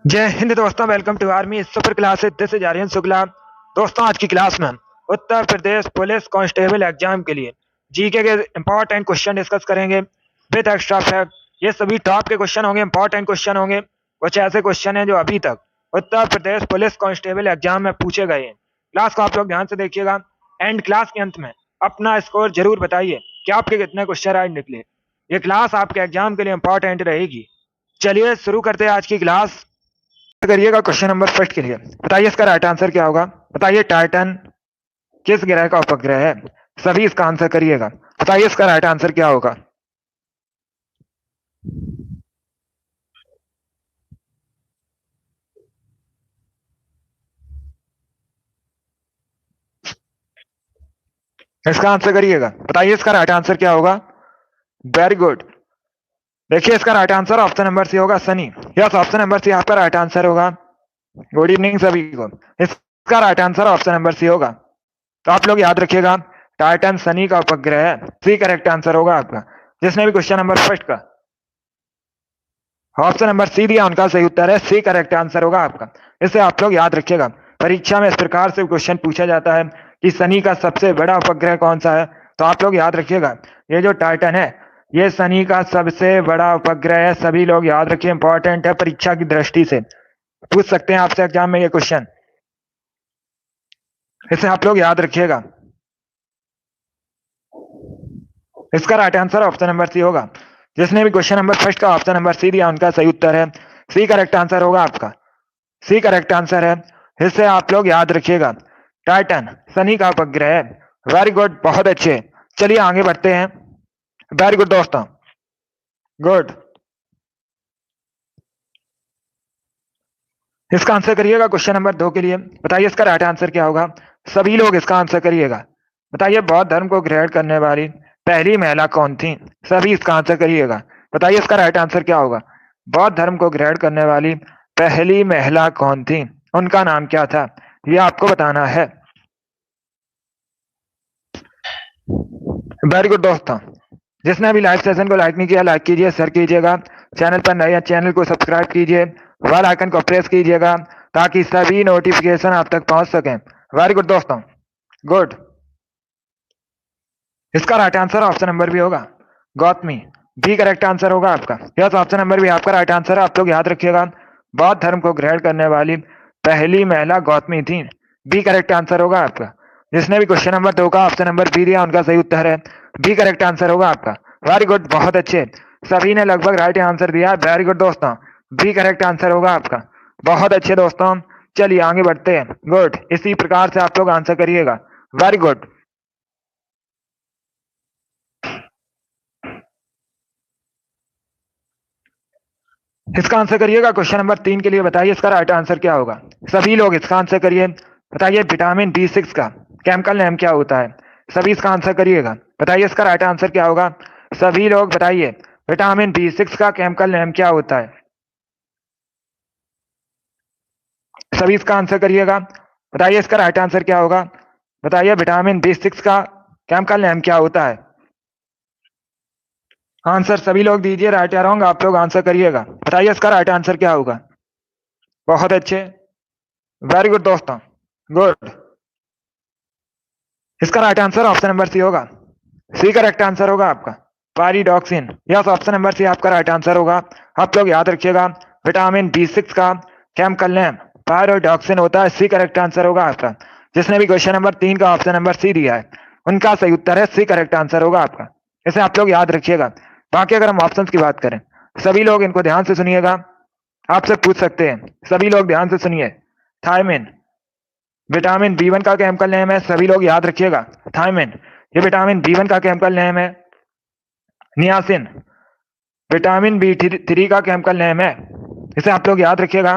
जय हिंद दोस्तों, welcome to army super classes. This is Aryan Shukla. दोस्तों, आज की क्लास में हम Uttar Pradesh police constable exam के लिए जीके के इंपॉर्टेंट क्वेश्चन डिस्कस करेंगे विद एक्स्ट्रा फैक्ट। ये सभी टॉप के क्वेश्चन होंगे, इंपॉर्टेंट क्वेश्चन होंगे। कुछ ऐसे क्वेश्चन हैं जो अभी तक उत्तर प्रदेश पुलिस कांस्टेबल एग्जाम में पूछे गए हैं। क्लास को आप लोग ध्यान से देखिएगा। एंड क्लास के अंत में अपना स्कोर जरूर बताइए कि आपके कितने क्वेश्चन राइट निकले। ये क्लास आपके एग्जाम के लिए इंपॉर्टेंट रहेगी। चलिए शुरू करते हैं आज की क्लास। करिएगा क्वेश्चन नंबर फर्स्ट के लिए। बताइए इसका राइट आंसर क्या होगा। बताइए टाइटन किस ग्रह का उपग्रह है। सभी इसका आंसर करिएगा। बताइए इसका राइट आंसर क्या होगा। इसका आंसर करिएगा। बताइए इसका राइट आंसर क्या होगा। Very good. देखिए इसका right answer option number C होगा, Sunny. Yes, option number C आपका राइट आंसर होगा। गुड इवनिंग सभी को। इसका right answer option number C होगा। तो आप लोग याद रखिएगा, टाइटन शनि का उपग्रह है। सी करेक्ट आंसर होगा आपका। जिसने भी क्वेश्चन नंबर फर्स्ट का ऑप्शन नंबर सी दिया उनका सही उत्तर है। सी करेक्ट आंसर होगा आपका। इसे आप लोग याद रखिएगा। परीक्षा में इस प्रकार से क्वेश्चन पूछा जाता है कि शनि का सबसे बड़ा उपग्रह कौन सा है। तो आप लोग याद रखिएगा, ये जो टाइटन है ये शनि का सबसे बड़ा उपग्रह है। सभी लोग याद रखिए, इंपॉर्टेंट है परीक्षा की दृष्टि से। पूछ सकते हैं आपसे एग्जाम में ये क्वेश्चन। इसे आप लोग याद रखिएगा। इसका right answer option number C होगा। जिसने भी क्वेश्चन नंबर फर्स्ट का ऑप्शन नंबर सी दिया उनका सही उत्तर है। सी करेक्ट आंसर होगा आपका। सी करेक्ट आंसर है। इससे आप लोग याद रखिएगा, टाइटन शनि का उपग्रह है। वेरी गुड, बहुत अच्छे। चलिए आगे बढ़ते हैं। वेरी गुड दोस्तों, गुड। इसका आंसर करिएगा क्वेश्चन नंबर 2 के लिए। बताइए इसका राइट आंसर क्या होगा। सभी लोग इसका आंसर करिएगा। बताइए बौद्ध धर्म को ग्रहण करने वाली पहली महिला कौन थी। सभी इसका आंसर करिएगा। बताइए इसका राइट आंसर क्या होगा। बौद्ध धर्म को ग्रहण करने वाली पहली महिला कौन थी, उनका नाम क्या था, ये आपको बताना है। वेरी गुड दोस्तों। जिसने अभी लाइव सेशन को लाइक नहीं किया, लाइक कीजिए, शेयर कीजिएगा। चैनल पर नए हैं, चैनल को सब्सक्राइब कीजिए, बेल आइकन को प्रेस कीजिएगा ताकि सभी नोटिफिकेशन आप तक पहुंच सकें। वेरी गुड दोस्तों, गुड। इसका राइट आंसर ऑप्शन नंबर भी होगा, गौतमी। बी करेक्ट आंसर होगा आपका। यस, ऑप्शन नंबर भी आपका राइट आंसर है। आप लोग याद रखिएगा, बौद्ध धर्म को ग्रहण करने वाली पहली महिला गौतमी थी। बी करेक्ट आंसर होगा आपका। जिसने भी क्वेश्चन नंबर 2 का ऑप्शन नंबर बी दिया उनका सही उत्तर है। बी करेक्ट आंसर होगा आपका। वेरी गुड, बहुत अच्छे। सभी ने लगभग राइट आंसर दिया। वेरी गुड दोस्तों, बी करेक्ट आंसर होगा आपका। बहुत अच्छे दोस्तों। चलिए आगे बढ़ते हैं। गुड, इसी प्रकार से आप लोग आंसर करिएगा। Very good. इसका आंसर करिएगा क्वेश्चन नंबर 3 के लिए। बताइए इसका राइट आंसर क्या होगा। सभी लोग इसका आंसर करिए। बताइए विटामिन B6 का केमिकल नेम क्या होता है। सभी इसका आंसर करिएगा। बताइए इसका राइट आंसर क्या होगा। सभी लोग बताइए विटामिन B6 का केमिकल नेम क्या होता है। सभी इसका आंसर करिएगा। बताइए इसका राइट आंसर क्या होगा। बताइए विटामिन B6 का केमिकल नेम क्या होता है। आंसर सभी लोग दीजिए, राइट या रॉन्ग आप लोग आंसर करिएगा। बताइए इसका राइट आंसर क्या होगा। बहुत अच्छे, वेरी गुड दोस्तों, गुड। इसका right answer option number C होगा। सी करेक्ट आंसर होगा आपका, pyridoxine. Yes, option number C आपका राइट आंसर होगा। आप लोग याद रखिएगा, विटामिन B6 का केमिकल नेम पायरोडॉक्सिन होता है। सी करेक्ट आंसर होगा आपका। जिसने भी क्वेश्चन नंबर 3 का ऑप्शन नंबर सी दिया है उनका सही उत्तर है। सी करेक्ट आंसर होगा आपका। इसे आप लोग याद रखिएगा। बाकी अगर हम ऑप्शंस की बात करें, सभी लोग इनको ध्यान से सुनिएगा। आपसे पूछ सकते हैं, सभी लोग ध्यान से सुनिए। थायमिन विटामिन B1 का केमिकल नेम है। सभी लोग याद रखिएगा, थायमिन ये विटामिन B1 का केमिकल नेम है। नियासिन विटामिन B3 का केमिकल नेम है। इसे आप लोग याद रखिएगा।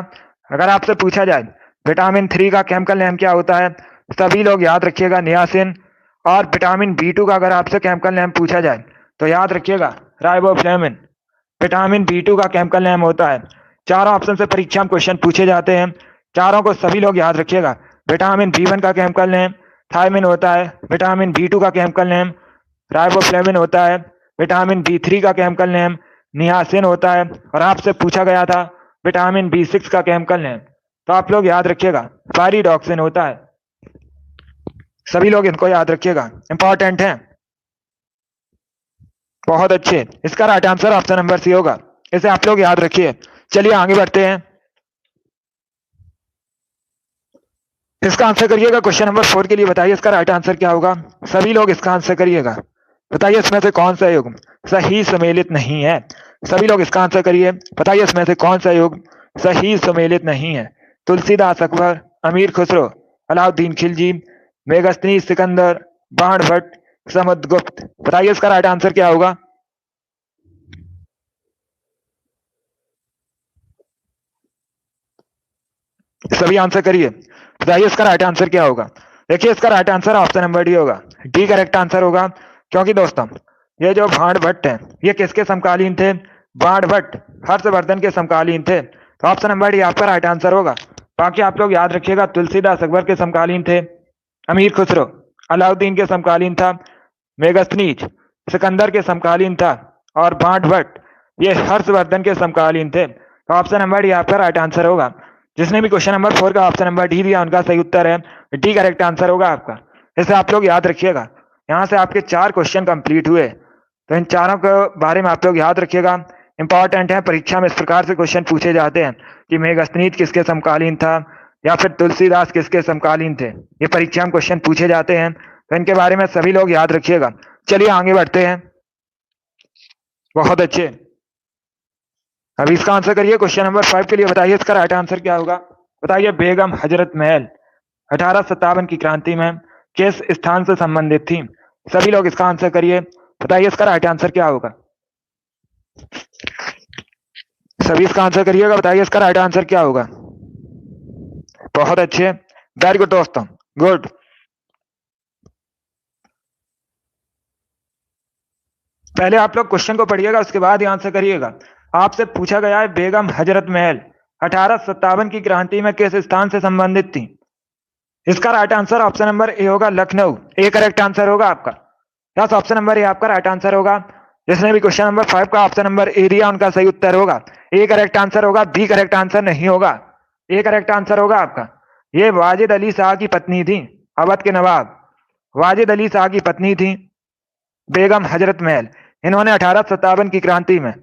अगर आपसे पूछा जाए विटामिन 3 का केमिकल नेम क्या होता है, सभी लोग याद रखिएगा नियासिन। और विटामिन B2 का अगर आपसे केमिकल नेम पूछा जाए तो याद रखिएगा राइबोफ्लेविन। विटामिन B2 का केमिकल नेम होता है। चारों ऑप्शन से परीक्षा में क्वेश्चन पूछे जाते हैं, चारों को सभी लोग याद रखिएगा। विटामिन B1 का केमिकल नेम थायमिन होता है। विटामिन B2 का केमिकल नेम राइबोफ्लेविन होता है। विटामिन B3 का केमिकल नेम नियासिन होता है। और आपसे पूछा गया था विटामिन B6 का केमिकल नेम। तो आप लोग याद रखिएगा पायरिडॉक्सिन होता है। सभी लोग इनको याद रखिएगा, इंपॉर्टेंट है। बहुत अच्छे, इसका right answer option number C होगा। इसे आप लोग याद रखिए। चलिए आगे बढ़ते हैं। इसका आंसर करिएगा क्वेश्चन नंबर 4 के लिए। बताइए इसका राइट आंसर क्या होगा। सभी लोग इसका आंसर करिएगा। बताइए इसमें से कौन सा योग सही सम्मिलित नहीं है। सभी लोग इसका आंसर करिए। बताइए इसमें से कौन सा योग सही सम्मिलित नहीं है। तुलसीदास अकबर, अमीर खुसरो, अलाउद्दीन खिलजी, मेगस्तनी सिकंदर, बाणभट्ट, समुद्रगुप्त। बताइए इसका राइट आंसर क्या होगा। सभी आंसर करिए। बताइए इसका राइट आंसर क्या होगा। देखिए इसका right answer option number D होगा। डी करेक्ट आंसर होगा। क्योंकि दोस्तों ये जो बाणभट्ट है ये किसके समकालीन थे। बाणभट्ट हर्षवर्धन के समकालीन थे। तो ऑप्शन नंबर डी आपका राइट आंसर होगा। बाकी आप लोग याद रखिएगा तुलसीदास अकबर के समकालीन थे, अमीर खुसरो अलाउद्दीन के समकालीन था, मेगस्थनीज सिकंदर के समकालीन था और बाणभट्ट ये हर्षवर्धन के समकालीन थे। तो ऑप्शन नंबर डी आपका राइट आंसर होगा। जिसने भी क्वेश्चन नंबर 4 का ऑप्शन नंबर डी दिया उनका सही उत्तर है डी करेक्ट आंसर होगा आपका। इसे आप लोग याद रखिएगा। यहाँ से आपके 4 क्वेश्चन कंप्लीट हुए। तो इन चारों के बारे में आप लोग याद रखिएगा, इंपॉर्टेंट है। परीक्षा में इस प्रकार से क्वेश्चन पूछे जाते हैं कि मेगस्थनीज किसके समकालीन था या फिर तुलसीदास किसके समकालीन थे। ये परीक्षा में क्वेश्चन पूछे जाते हैं, तो इनके बारे में सभी लोग याद रखिएगा। चलिए आगे बढ़ते हैं। बहुत अच्छे, अभी इसका आंसर करिए क्वेश्चन नंबर 5 के लिए। बताइए इसका राइट आंसर क्या होगा। बताइए बेगम हजरत महल 1857 की क्रांति में किस स्थान से संबंधित थी। सभी लोग इसका आंसर करिए। बताइए इसका राइट आंसर क्या होगा। सभी इसका आंसर करिएगा। बताइए इसका राइट आंसर क्या होगा। बहुत अच्छे, वेरी गुड दोस्तों, गुड। पहले आप लोग क्वेश्चन को पढ़िएगा उसके बाद ही आंसर करिएगा। आपसे पूछा गया है बेगम हजरत महल 1857 की क्रांति में किस स्थान से संबंधित थी। इसका right answer option number A होगा, लखनऊ। ए करेक्ट आंसर होगा आपका। यस, ऑप्शन नंबर ए आपका राइट आंसर होगा। जिसने भी क्वेश्चन नंबर 5 का ऑप्शन नंबर ए दिया उनका सही उत्तर होगा। ए करेक्ट आंसर होगा, बी करेक्ट आंसर नहीं होगा। ए करेक्ट आंसर होगा आपका। ये वाजिद अली शाह की पत्नी थी, अवध के नवाब वाजिद अली शाह की पत्नी थी बेगम हजरत महल। इन्होंने 1857 की क्रांति में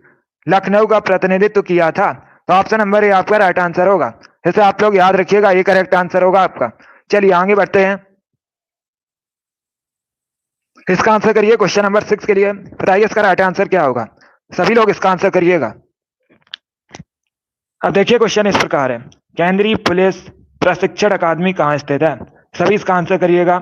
लखनऊ का प्रतिनिधित्व किया था। तो ऑप्शन नंबर ए आपका राइट आंसर होगा। इसे आप लोग याद रखिएगा, ये करेक्ट आंसर होगा आपका। चलिए आगे बढ़ते हैं। इसका आंसर करिए क्वेश्चन नंबर 6 के लिए। बताइए इसका राइट आंसर क्या होगा। सभी लोग इसका आंसर करिएगा। अब देखिए क्वेश्चन इस प्रकार है, केंद्रीय पुलिस प्रशिक्षण अकादमी कहाँ स्थित है। सभी इसका आंसर करिएगा।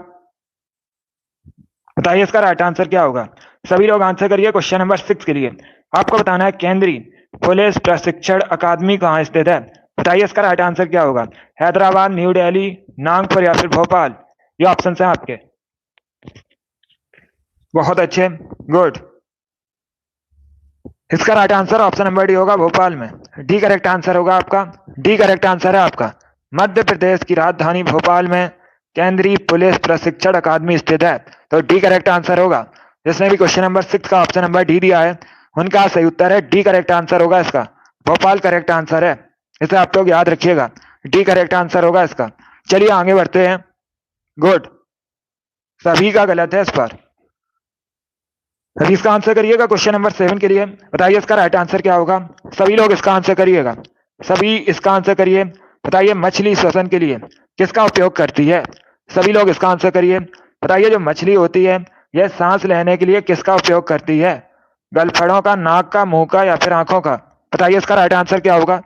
बताइए इसका राइट आंसर क्या होगा। सभी लोग आंसर करिए क्वेश्चन नंबर 6 के लिए। आपको बताना है केंद्रीय पुलिस प्रशिक्षण अकादमी कहाँ स्थित है। बताइए इसका राइट आंसर क्या होगा। हैदराबाद, न्यू दिल्ली, नागपुर या फिर भोपाल। ये ऑप्शन है आपके। बहुत अच्छे, गुड। इसका right answer option number D होगा, भोपाल में। डी करेक्ट आंसर होगा आपका। डी करेक्ट आंसर है आपका। मध्य प्रदेश की राजधानी भोपाल में केंद्रीय पुलिस प्रशिक्षण अकादमी स्थित है। तो डी करेक्ट आंसर होगा। जिसने भी क्वेश्चन नंबर 6 का ऑप्शन नंबर डी दिया है उनका सही उत्तर है डी करेक्ट आंसर होगा इसका। भोपाल करेक्ट आंसर है। इसे आप लोग याद रखिएगा, डी करेक्ट आंसर होगा इसका। चलिए आगे बढ़ते हैं। गुड, सभी का गलत है इस पर। सभी इसका आंसर करिएगा क्वेश्चन नंबर 7 के लिए। बताइए इसका राइट आंसर क्या होगा। सभी लोग इसका आंसर करिएगा। सभी इसका आंसर करिए। बताइए मछली श्वसन के लिए किसका उपयोग करती है। सभी लोग इसका आंसर करिए। बताइए जो मछली होती है यह सांस लेने के लिए किसका उपयोग करती है। गलफड़ों का, नाक का, मुंह का या फिर आंखों का। बताइए इसका राइट आंसर क्या होगा।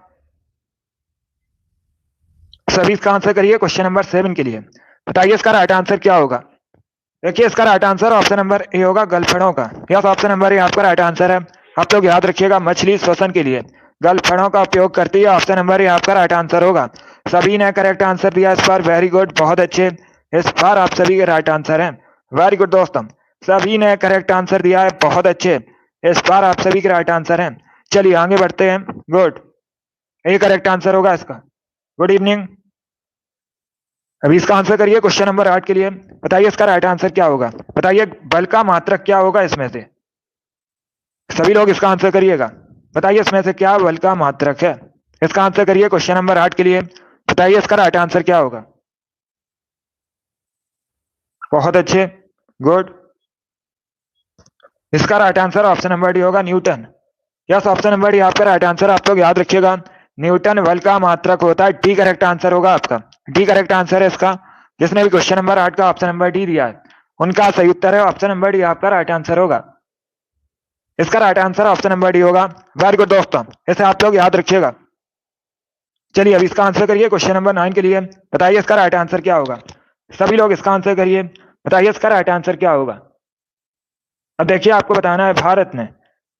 सभी इसका आंसर करिए क्वेश्चन नंबर 7 के लिए। बताइए इसका राइट आंसर क्या होगा। देखिए इसका right answer option number A होगा, गलफड़ों का। यस, ऑप्शन नंबर ए आपका राइट आंसर है। आप लोग याद रखिएगा मछली श्वसन के लिए गलफड़ों का उपयोग करती है। ऑप्शन नंबर ए आपका राइट आंसर होगा। सभी ने करेक्ट आंसर दिया इस बार, वेरी गुड, बहुत अच्छे। इस बार आप सभी के राइट आंसर है। वेरी गुड दोस्तों, सभी ने करेक्ट आंसर दिया है, बहुत अच्छे। इस बार आप सभी के राइट आंसर हैं। चलिए आगे बढ़ते हैं। गुड, ए करेक्ट आंसर होगा इसका। Good evening. अभी इसका आंसर करिए क्वेश्चन नंबर 8 के लिए। बताइए इसका राइट आंसर क्या होगा। बताइए बल का मात्रक क्या होगा इसमें से। सभी लोग इसका आंसर करिएगा। बताइए इसमें से क्या बल का मात्रक है। इसका आंसर करिए क्वेश्चन नंबर 8 के लिए। बताइए इसका राइट आंसर क्या होगा। बहुत अच्छे, गुड। इसका right answer option number D होगा, Newton. Yes, option number D आपका राइट आंसर। आप लोग याद रखिएगा, न्यूटन बल का मात्रक होता है। डी करेक्ट आंसर होगा आपका, डी करेक्ट आंसर है इसका। जिसने भी क्वेश्चन नंबर 8 का ऑप्शन नंबर डी दिया है उनका सही उत्तर है ऑप्शन नंबर डी, आपका राइट आंसर होगा। इसका right answer option number D होगा। वेरी गुड दोस्तों, इसे आप लोग याद रखिएगा। चलिए अब इसका आंसर करिए क्वेश्चन नंबर 9 के लिए। बताइए इसका राइट आंसर क्या होगा। सभी लोग इसका आंसर करिए। बताइए इसका राइट आंसर क्या होगा। अब देखिए, आपको बताना है भारत ने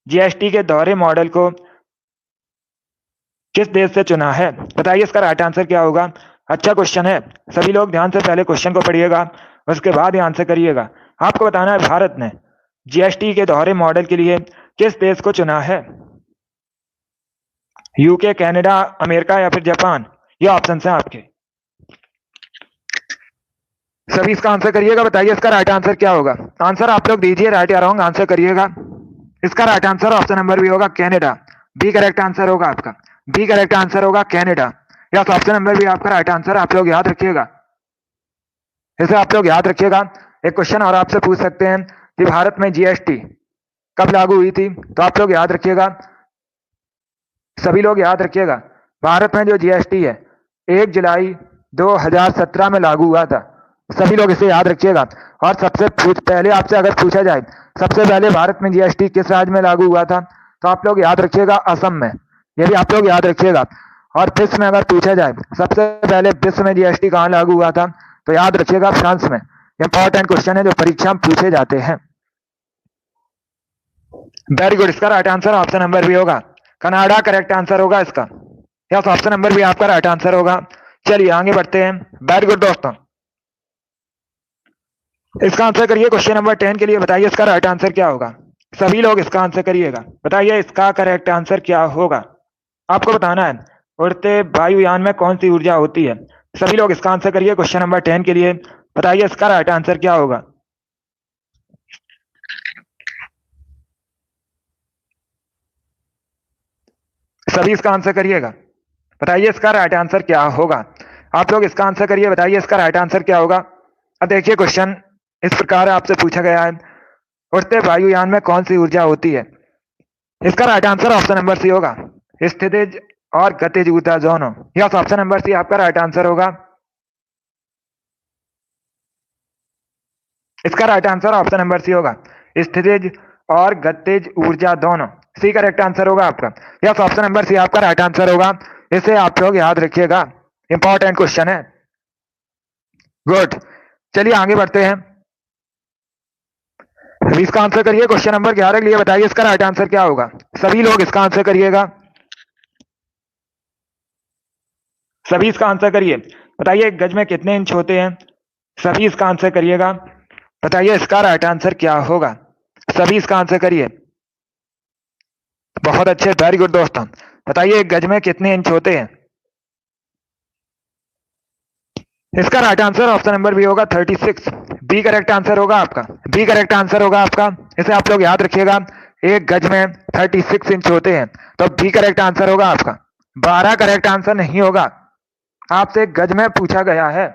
जीएसटी के दोहरे मॉडल को किस देश से चुना है। बताइए इसका राइट आंसर क्या होगा। अच्छा क्वेश्चन है, सभी लोग ध्यान से पहले क्वेश्चन को पढ़िएगा, उसके बाद ही आंसर करिएगा। आपको बताना है भारत ने जीएसटी के दोहरे मॉडल के लिए किस देश को चुना है। यूके, कनाडा, अमेरिका या फिर जापान, ये ऑप्शन है आपके। सभी इसका आंसर करिएगा। बताइए इसका राइट आंसर क्या होगा। आंसर आप लोग दीजिए, राइट या रॉन्ग आंसर करिएगा। इसका right answer option number B होगा, कनाडा। बी करेक्ट आंसर होगा आपका, बी करेक्ट आंसर होगा Canada. Yes, option number B आपका राइट आंसर। आप लोग याद रखिएगा, इसे आप लोग याद रखिएगा। एक क्वेश्चन और आपसे पूछ सकते हैं कि भारत में जीएसटी कब लागू हुई थी, तो आप लोग याद रखिएगा, सभी लोग याद रखिएगा। भारत में जो जीएसटी है 1 जुलाई 2017 में लागू हुआ था। सभी लोग इसे याद रखिएगा। और सबसे पहले आपसे अगर पूछा जाए सबसे पहले भारत में जीएसटी किस राज्य में लागू हुआ था, तो आप लोग याद रखिएगा असम में। ये भी आप लोग याद रखिएगा। और विश्व में अगर पूछा जाए सबसे पहले विश्व में जीएसटी कहाँ लागू हुआ था, तो याद रखिएगा फ्रांस में। इंपॉर्टेंट क्वेश्चन है जो परीक्षा में पूछे जाते हैं। वेरी गुड, इसका right answer option number B होगा, कनाडा करेक्ट आंसर होगा इसका। यस, ऑप्शन नंबर बी आपका राइट आंसर होगा। चलिए आगे बढ़ते हैं। वेरी गुड दोस्तों, इसका आंसर करिए क्वेश्चन नंबर 10 के लिए। बताइए इसका राइट आंसर क्या होगा। सभी लोग इसका आंसर करिएगा। बताइए इसका करेक्ट आंसर क्या होगा। आपको बताना है उड़ते वायुयान में कौन सी ऊर्जा होती है। सभी लोग इसका आंसर करिए क्वेश्चन नंबर 10 के लिए। बताइए इसका राइट आंसर क्या होगा। सभी इसका आंसर करिएगा। बताइए इसका राइट आंसर क्या होगा। आप लोग इसका आंसर करिए। बताइए इसका राइट आंसर क्या होगा। अब देखिए, क्वेश्चन इस प्रकार आपसे पूछा गया है, उड़ते वायुयान में कौन सी ऊर्जा होती है। इसका right answer option number C होगा, स्थितिज और गतिज ऊर्जा दोनों। यस, ऑप्शन नंबर सी आपका राइट आंसर होगा। इसका right answer option number C होगा, स्थितिज और गतिज ऊर्जा दोनों। सी करेक्ट आंसर होगा आपका। यस, ऑप्शन नंबर सी आपका राइट आंसर होगा। इसे आप लोग याद रखिएगा, इंपॉर्टेंट क्वेश्चन है। गुड, चलिए आगे बढ़ते हैं। इसका आंसर करिए क्वेश्चन नंबर 11 के लिए। बताइए इसका राइट आंसर क्या होगा। सभी लोग इसका आंसर करिएगा। सभी इसका आंसर करिए। बताइए एक गज में कितने इंच होते हैं। सभी इसका आंसर करिएगा। बताइए इसका राइट आंसर क्या होगा। सभी इसका आंसर करिए। बहुत अच्छे, वेरी गुड दोस्तों। बताइए एक गज में कितने इंच होते हैं। इसका right answer option number B होगा, 36। बी करेक्ट आंसर होगा आपका, बी करेक्ट आंसर होगा आपका। इसे आप लोग याद रखिएगा, एक गज में 36 इंच होते हैं, तो बी करेक्ट आंसर होगा आपका। 12 करेक्ट आंसर नहीं होगा। आपसे गज में पूछा गया है।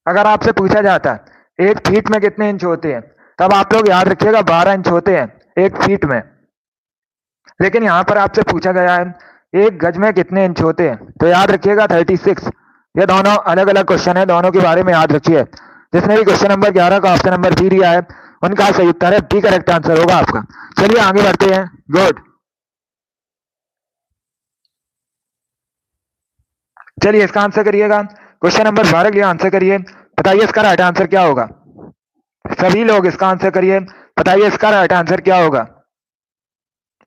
अगर आपसे पूछा जाता एक फीट में कितने इंच होते हैं, तब आप लोग याद रखिएगा 12 इंच होते हैं एक फीट में। लेकिन यहां पर आपसे पूछा गया है एक गज में कितने इंच होते हैं, तो याद रखिएगा 36। ये दोनों अलग अलग क्वेश्चन है, दोनों के बारे में याद रखिए। जिसने भी क्वेश्चन नंबर 11 का ऑप्शन नंबर बी दिया है उनका सही उत्तर है बी करेक्ट आंसर होगा आपका। चलिए आगे बढ़ते हैं। गुड, चलिए इसका आंसर करिएगा। क्वेश्चन नंबर 12 के लिए आंसर करिए। बताइए इसका राइट आंसर क्या होगा। सभी लोग इसका आंसर करिए। बताइए इसका राइट आंसर क्या होगा।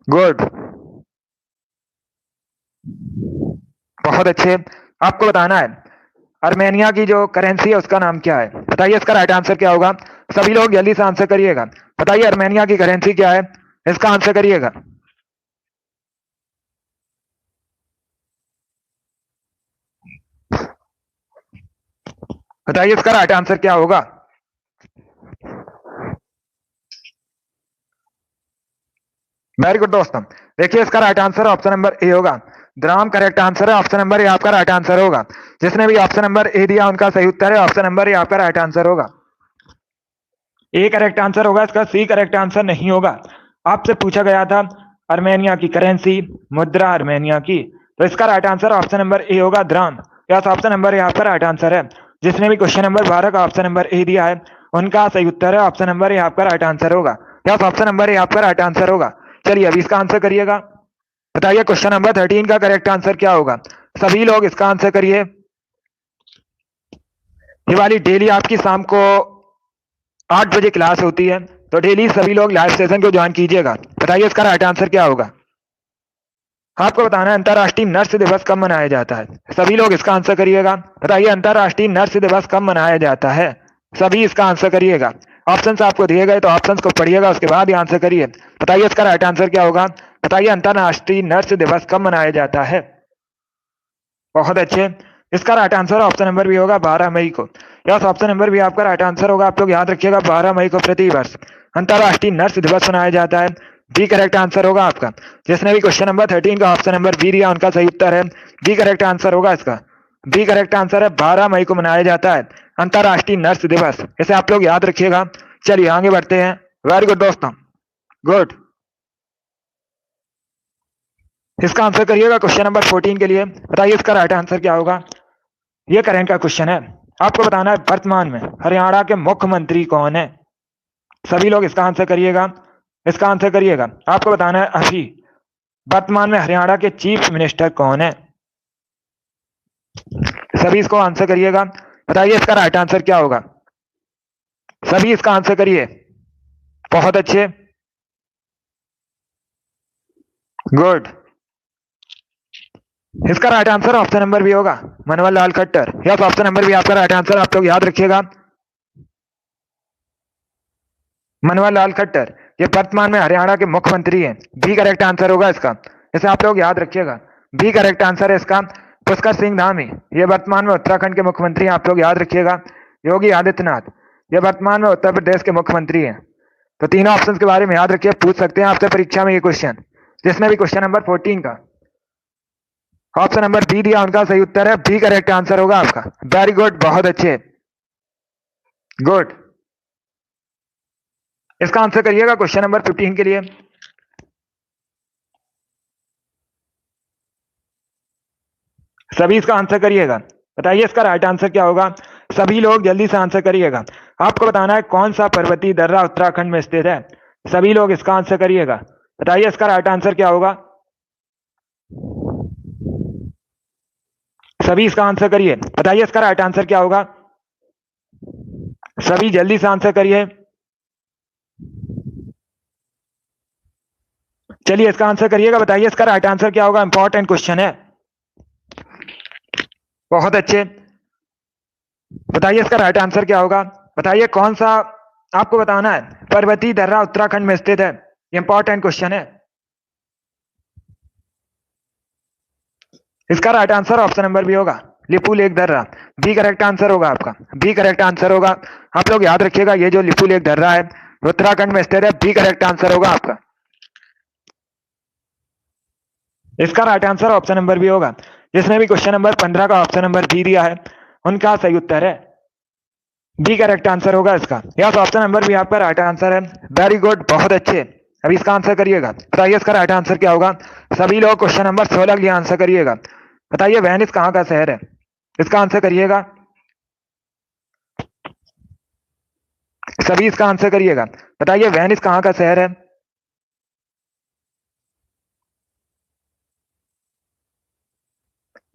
गुड, बहुत अच्छे। आपको बताना है अर्मेनिया की जो करेंसी है उसका नाम क्या है। बताइए इसका राइट आंसर क्या होगा। सभी लोग जल्दी से आंसर करिएगा। बताइए अर्मेनिया की करेंसी क्या है, इसका आंसर करिएगा। बताइए इसका राइट आंसर क्या होगा। वेरी गुड दोस्तों, देखिए इसका right answer option number A होगा, ग्राम करेक्ट आंसर है, ऑप्शन नंबर ए आपका राइट आंसर होगा। जिसने भी ऑप्शन नंबर ए दिया उनका सही उत्तर है, ऑप्शन नंबर ए आपका राइट आंसर होगा। ए करेक्ट आंसर होगा इसका, सी करेक्ट आंसर नहीं होगा। आपसे पूछा गया था आर्मेनिया की करेंसी, मुद्रा आर्मेनिया की, तो इसका right answer option number A होगा, dram. Yes, option number A आपका राइट आंसर है। जिसने भी क्वेश्चन नंबर 12 का ऑप्शन नंबर ए दिया है उनका सही उत्तर है, ऑप्शन नंबर ए आपका राइट आंसर होगा। यस, ऑप्शन नंबर ए आपका राइट आंसर होगा। चलिए अभी इसका आंसर करिएगा। बताइए क्वेश्चन नंबर 13 का करेक्ट आंसर क्या होगा। सभी लोग इसका आंसर करिए। ये वाली डेली आपकी शाम को 8 बजे क्लास होती है, तो डेली सभी लोग लाइव सेशन को ज्वाइन कीजिएगा। बताइए इसका राइट आंसर क्या होगा। आपको बताना है अंतरराष्ट्रीय नर्स दिवस कब मनाया जाता है। सभी लोग इसका आंसर करिएगा। बताइए अंतरराष्ट्रीय नर्स दिवस कब मनाया जाता है। सभी इसका आंसर करिएगा। ऑप्शंस आपको दिए गए तो ऑप्शंस को पढ़िएगा, उसके बाद ही आंसर करिए। बताइए इसका राइट आंसर क्या होगा। बताइए अंतरराष्ट्रीय नर्स दिवस कब मनाया जाता है। बहुत अच्छे, इसका राइट आंसर ऑप्शन नंबर भी होगा 12 मई को। यस, ऑप्शन नंबर भी आपका राइट आंसर होगा। आप लोग याद रखिएगा 12 मई को प्रतिवर्ष अंतरराष्ट्रीय नर्स दिवस मनाया जाता है। बी करेक्ट आंसर होगा आपका। जिसने भी क्वेश्चन नंबर 13 का ऑप्शन नंबर बी दिया उनका सही उत्तर है, बी करेक्ट आंसर होगा इसका। बी करेक्ट आंसर है, 12 मई को मनाया जाता है अंतरराष्ट्रीय नर्स दिवस। इसे आप लोग याद रखिएगा। चलिए आगे बढ़ते हैं। वेरी गुड दोस्तों, गुड। इसका आंसर करिएगा क्वेश्चन नंबर 14 के लिए। बताइए इसका राइट आंसर क्या होगा। ये करंट का क्वेश्चन है। आपको बताना है वर्तमान में हरियाणा के मुख्यमंत्री कौन है। सभी लोग इसका आंसर करिएगा। इसका आंसर करिएगा। आपको बताना है अभी वर्तमान में हरियाणा के चीफ मिनिस्टर कौन है। सभी इसको आंसर करिएगा। बताइए इसका राइट आंसर क्या होगा। सभी इसका आंसर करिए। बहुत अच्छे, गुड। इसका राइट आंसर ऑप्शन नंबर भी होगा, Manohar Lal Khattar. Yes, option number भी आपका राइट आंसर। आप लोग याद रखिएगा, मनोहर लाल खट्टर ये वर्तमान में हरियाणा के मुख्यमंत्री हैं। बी करेक्ट आंसर होगा इसका। इसे आप लोग याद रखिएगा, बी करेक्ट आंसर है इसका। पुष्कर सिंह धामी ये वर्तमान में उत्तराखंड के मुख्यमंत्री हैं। आप लोग याद रखिएगा, योगी आदित्यनाथ ये वर्तमान में उत्तर प्रदेश के मुख्यमंत्री हैं। तो तीनों ऑप्शन के बारे में याद रखिए, पूछ सकते हैं आपसे परीक्षा में ये क्वेश्चन। जिसने भी क्वेश्चन नंबर 14 का ऑप्शन नंबर बी दिया उनका सही उत्तर है, बी करेक्ट आंसर होगा आपका। वेरी गुड, बहुत अच्छे, गुड। इसका आंसर करिएगा क्वेश्चन नंबर 15 के लिए। सभी इसका आंसर करिएगा। बताइए इसका राइट आंसर क्या होगा। सभी लोग जल्दी से आंसर करिएगा। आपको बताना है कौन सा पर्वतीय दर्रा उत्तराखंड में स्थित है। सभी लोग इसका आंसर करिएगा। बताइए इसका राइट आंसर क्या होगा। सभी इसका आंसर करिए। बताइए इसका राइट आंसर क्या होगा। सभी जल्दी से आंसर करिए। चलिए इसका आंसर करिएगा। बताइए इसका राइट आंसर क्या होगा। इंपॉर्टेंट क्वेश्चन है, बहुत अच्छे। बताइए इसका राइट आंसर क्या होगा। बताइए कौन सा, आपको बताना है पर्वतीय दर्रा उत्तराखंड में स्थित है। इंपॉर्टेंट क्वेश्चन है। इसका राइट आंसर ऑप्शन नंबर भी होगा, लिपू लेक दर्रा। बी करेक्ट आंसर होगा आपका, बी करेक्ट आंसर होगा। आप लोग याद रखिएगा, ये जो लिपू लेक दर्रा है उत्तराखंड में स्थित है। बी करेक्ट आंसर होगा आपका। इसका राइट आंसर ऑप्शन नंबर भी होगा। जिसने भी क्वेश्चन नंबर 15 का ऑप्शन नंबर बी दिया है उनका सही उत्तर है, बी करेक्ट आंसर होगा इसका। यस, ऑप्शन नंबर भी आपका राइट आंसर है। वेरी गुड, बहुत अच्छे। अभी इसका आंसर करिएगा। बताइए इसका राइट आंसर क्या होगा। सभी लोग क्वेश्चन नंबर 16 के लिए आंसर करिएगा। बताइए वेनिस कहाँ का शहर है। इसका आंसर करिएगा। सभी इसका आंसर करिएगा। बताइए वेनिस कहाँ का शहर है।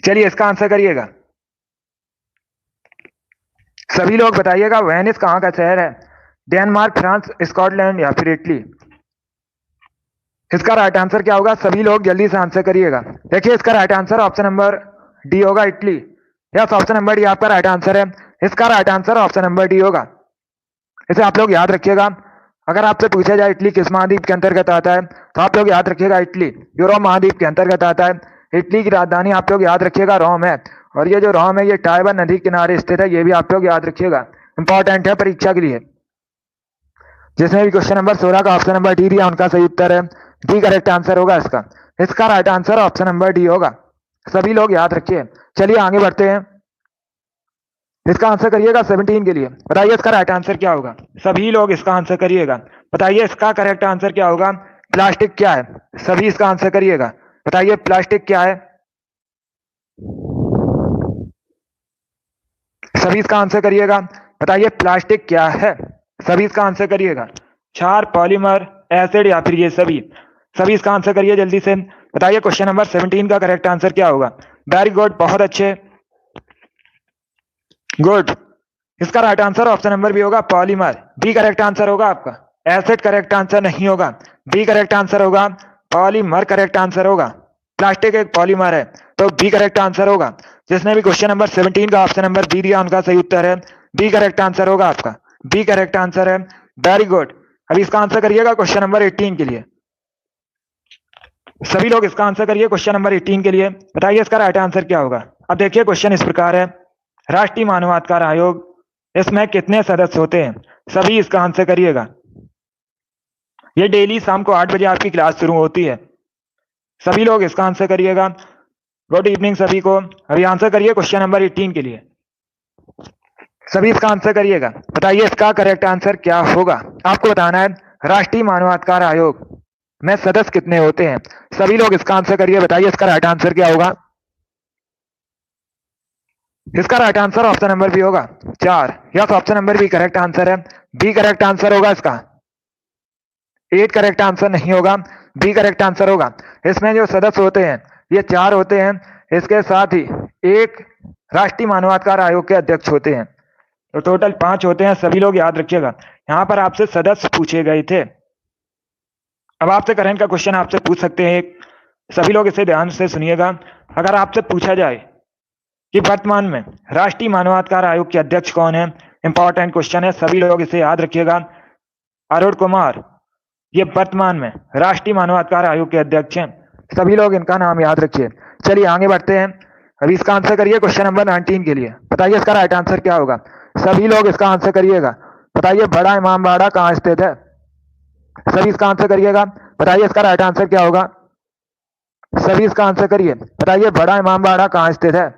चलिए इसका आंसर करिएगा। सभी लोग बताइएगा वेनिस कहाँ का शहर है। डेनमार्क, फ्रांस, स्कॉटलैंड या फिर इटली। इसका राइट आंसर क्या होगा। सभी लोग जल्दी से आंसर करिएगा। देखिए इसका right answer option number D होगा, Italy. Yes, option number D आपका राइट आंसर है। इसका right answer option number D होगा। इसे आप लोग याद रखिएगा। अगर आपसे पूछा जाए इटली किस महाद्वीप के अंतर्गत आता है, तो आप लोग याद रखिएगा इटली यूरोप महाद्वीप के अंतर्गत आता है। इटली की राजधानी आप लोग याद रखिएगा रोम है, और ये जो रोम है ये टाइबर नदी किनारे स्थित है। ये भी आप लोग याद रखिएगा, इंपॉर्टेंट है परीक्षा के लिए। जिसने भी क्वेश्चन नंबर 16 का ऑप्शन नंबर डी दिया उनका सही उत्तर है, डी करेक्ट आंसर होगा इसका। इसका right answer option number D होगा। सभी लोग याद रखिए। चलिए आगे बढ़ते हैं। इसका आंसर करिएगा 17 के लिए। बताइए इसका राइट आंसर क्या होगा। सभी लोग इसका आंसर करिएगा। बताइए इसका करेक्ट आंसर क्या होगा। प्लास्टिक क्या है। सभी इसका आंसर करिएगा। बताइए प्लास्टिक क्या है। सभी इसका आंसर करिएगा। बताइए प्लास्टिक क्या है। सभी इसका आंसर करिएगा। क्षार, पॉलीमर, एसिड या फिर ये सभी। सभी इसका आंसर करिए जल्दी से। बताइए क्वेश्चन नंबर 17 का करेक्ट आंसर क्या होगा। वेरी गुड, बहुत अच्छे, गुड। इसका right answer option number B होगा पॉलीमर। बी करेक्ट आंसर होगा आपका। एसिड करेक्ट आंसर नहीं होगा। बी करेक्ट आंसर होगा पॉलीमर। करेक्ट आंसर होगा। प्लास्टिक एक पॉलीमर है, तो बी करेक्ट आंसर होगा। जिसने भी क्वेश्चन नंबर 17 का ऑप्शन नंबर बी दिया उनका सही उत्तर है बी करेक्ट आंसर होगा आपका। बी करेक्ट आंसर है। Very good. अभी इसका आंसर करिएगा क्वेश्चन नंबर 18 के लिए। सभी लोग इसका आंसर करिए क्वेश्चन नंबर 18 के लिए। बताइए इसका राइट आंसर क्या होगा। अब देखिए क्वेश्चन इस प्रकार है। राष्ट्रीय मानवाधिकार आयोग, इसमें कितने सदस्य होते हैं। सभी इसका आंसर करिएगा। ये डेली शाम को 8 बजे आपकी क्लास शुरू होती है। सभी लोग इसका आंसर करिएगा। गुड इवनिंग सभी को। अभी आंसर करिए क्वेश्चन नंबर 18 के लिए। सभी इसका आंसर करिएगा। बताइए इसका करेक्ट आंसर क्या होगा। आपको बताना है राष्ट्रीय मानवाधिकार आयोग में सदस्य कितने होते हैं। सभी लोग इसका आंसर करिए। बताइए इसका राइट आंसर क्या होगा। इसका right answer option number B होगा 4। Yes, option number B correct answer है। बी करेक्ट आंसर होगा इसका। 8 करेक्ट आंसर नहीं होगा। बी करेक्ट आंसर होगा। इसमें जो सदस्य होते हैं ये 4 होते हैं। इसके साथ ही एक राष्ट्रीय मानवाधिकार आयोग के अध्यक्ष होते हैं, तो टोटल 5 होते हैं। सभी लोग याद रखिएगा। यहाँ पर आपसे सदस्य पूछे गए थे। अब आपसे करंट का क्वेश्चन आपसे पूछ सकते हैं एक। सभी लोग इसे ध्यान से सुनिएगा। अगर आपसे पूछा जाए कि वर्तमान में राष्ट्रीय मानवाधिकार आयोग के अध्यक्ष कौन है, इंपॉर्टेंट क्वेश्चन है, सभी लोग इसे याद रखिएगा। अरुण कुमार ये वर्तमान में राष्ट्रीय मानवाधिकार आयोग के अध्यक्ष हैं। सभी लोग इनका नाम याद रखिए। चलिए आगे बढ़ते हैं। अभी इसका आंसर करिए क्वेश्चन नंबर 19 के लिए। बताइए इसका राइट आंसर क्या होगा। सभी लोग इसका आंसर करिएगा। बताइए बड़ा इमामबाड़ा कहाँ स्थित है। सभी इसका आंसर करिएगा। बताइए इसका राइट आंसर क्या होगा। सभी इसका आंसर करिए। बताइए बड़ा इमामबाड़ा कहाँ स्थित है।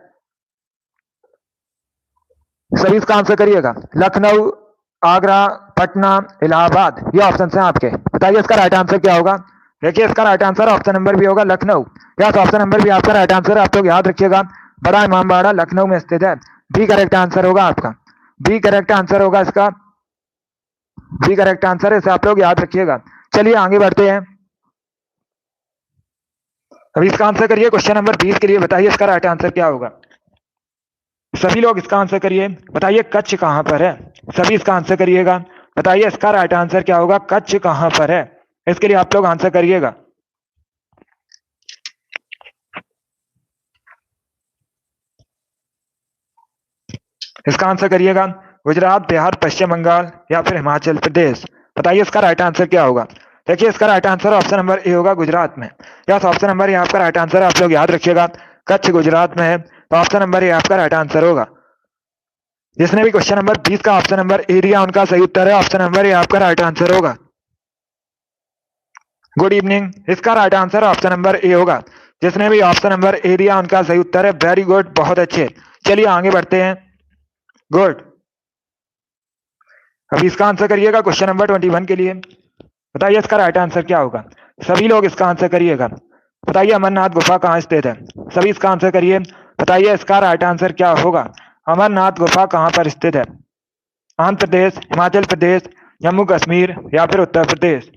सभी इसका आंसर करिएगा। लखनऊ, आगरा, पटना, इलाहाबाद, ये ऑप्शन है आपके। बताइए इसका राइट आंसर क्या होगा। देखिए इसका right answer option number B होगा Lucknow. Yes, option number B आपका राइट आंसर है। आप लोग याद रखिएगा बड़ा इमामबाड़ा लखनऊ में स्थित है। बी करेक्ट आंसर होगा आपका। बी करेक्ट आंसर होगा इसका। बी करेक्ट आंसर है, इसे आप लोग याद रखिएगा। चलिए आगे बढ़ते हैं। अभी इसका आंसर करिए क्वेश्चन नंबर 20 के लिए। बताइए इसका राइट आंसर क्या होगा। सभी लोग इसका आंसर करिए। बताइए कच्छ कहां पर है। सभी इसका आंसर करिएगा। बताइए इसका राइट आंसर क्या होगा। कच्छ कहां पर है, इसके लिए आप लोग आंसर करिएगा। इसका आंसर करिएगा। गुजरात, बिहार, पश्चिम बंगाल या फिर हिमाचल प्रदेश। बताइए इसका राइट आंसर क्या होगा। देखिए इसका right answer option number A होगा गुजरात में। यस, ऑप्शन नंबर ए आपका राइट आंसर है। आप लोग याद रखिएगा कच्छ गुजरात में है, तो ऑप्शन नंबर ए आपका राइट आंसर होगा। जिसने भी क्वेश्चन नंबर 20 का ऑप्शन नंबर ए दिया उनका सही उत्तर है। ऑप्शन नंबर ए आपका राइट आंसर होगा। Good evening. इसका right answer option number A होगा। जिसने भी ऑप्शन नंबर ए दिया उनका सही उत्तर है। वेरी गुड, बहुत अच्छे। चलिए आगे बढ़ते हैं। गुड। अभी इसका आंसर करिएगा क्वेश्चन नंबर 21 के लिए। बताइए इसका राइट आंसर क्या होगा। सभी लोग इसका आंसर करिएगा। बताइए अमरनाथ गुफा कहाँ स्थित है। सभी इसका आंसर करिए। बताइए इसका राइट आंसर क्या होगा। अमरनाथ गुफा कहाँ पर स्थित है। आंध्र प्रदेश, हिमाचल प्रदेश, जम्मू कश्मीर या फिर उत्तर प्रदेश।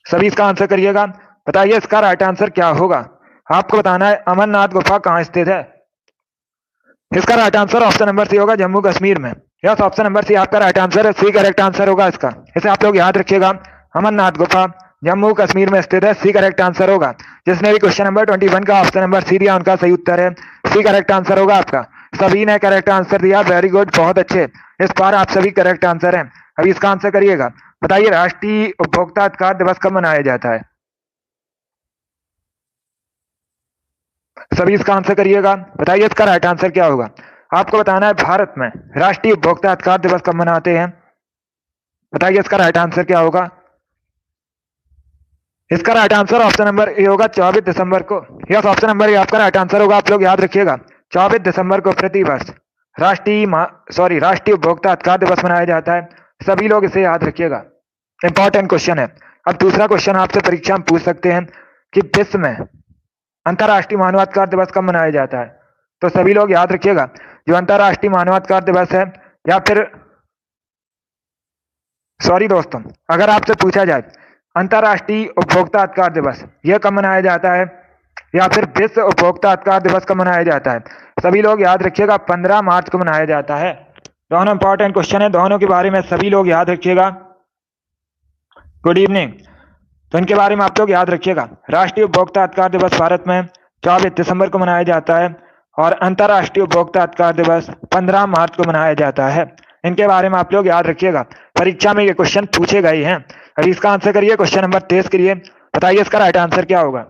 सभी इसका आंसर करिएगा। बताइए इसका राइट आंसर क्या होगा। आपको बताना है अमरनाथ गुफा कहाँ स्थित है। इसका right answer option number C होगा जम्मू कश्मीर में। यस, ऑप्शन नंबर सी आपका राइट आंसर है। सी करेक्ट आंसर होगा इसका। इसे आप लोग याद रखिएगा। अमरनाथ गुफा जम्मू कश्मीर में स्थित है। सी करेक्ट आंसर होगा। जिसने भी क्वेश्चन नंबर 21 का ऑप्शन नंबर सी दिया उनका सही उत्तर है। सी करेक्ट आंसर होगा आपका। सभी ने करेक्ट आंसर दिया। वेरी गुड, बहुत अच्छे। इस बार आप सभी करेक्ट आंसर हैं। अभी इसका आंसर करिएगा। बताइए राष्ट्रीय उपभोक्ता अधिकार दिवस कब मनाया जाता है। सभी इसका आंसर करिएगा। बताइए इसका राइट आंसर क्या होगा। आपको बताना है भारत में राष्ट्रीय उपभोक्ता अधिकार दिवस कब मनाते हैं। बताइए इसका राइट आंसर क्या होगा। इसका right answer option number A होगा 24 दिसंबर को। यस, ऑप्शन नंबर ए आपका राइट आंसर होगा। आप लोग याद रखिएगा 24 दिसंबर को प्रतिवर्ष राष्ट्रीय उपभोक्ता अधिकार दिवस मनाया जाता है। सभी लोग इसे याद रखिएगा, इंपॉर्टेंट क्वेश्चन है। अब दूसरा क्वेश्चन आपसे परीक्षा में पूछ सकते हैं कि विश्व में अंतर्राष्ट्रीय मानवाधिकार दिवस कब मनाया जाता है। तो सभी लोग याद रखिएगा, जो अंतर्राष्ट्रीय मानवाधिकार दिवस है, या फिर दोस्तों, अगर आपसे पूछा जाए अंतर्राष्ट्रीय उपभोक्ता अधिकार दिवस यह कब मनाया जाता है, या फिर विश्व उपभोक्ता अधिकार दिवस कब मनाया जाता है, सभी लोग याद रखिएगा 15 मार्च को मनाया जाता है। दोनों इंपॉर्टेंट क्वेश्चन है, दोनों के बारे में सभी लोग याद रखिएगा। Good evening. तो इनके बारे में आप लोग याद रखिएगा, राष्ट्रीय उपभोक्ता अधिकार दिवस भारत में 24 दिसंबर को मनाया जाता है और अंतर्राष्ट्रीय उपभोक्ता अधिकार दिवस 15 मार्च को मनाया जाता है। इनके बारे में आप लोग याद रखिएगा, परीक्षा में ये क्वेश्चन पूछे गए हैं। अभी इसका आंसर करिए क्वेश्चन नंबर 23 के लिए। बताइए इसका राइट आंसर क्या होगा।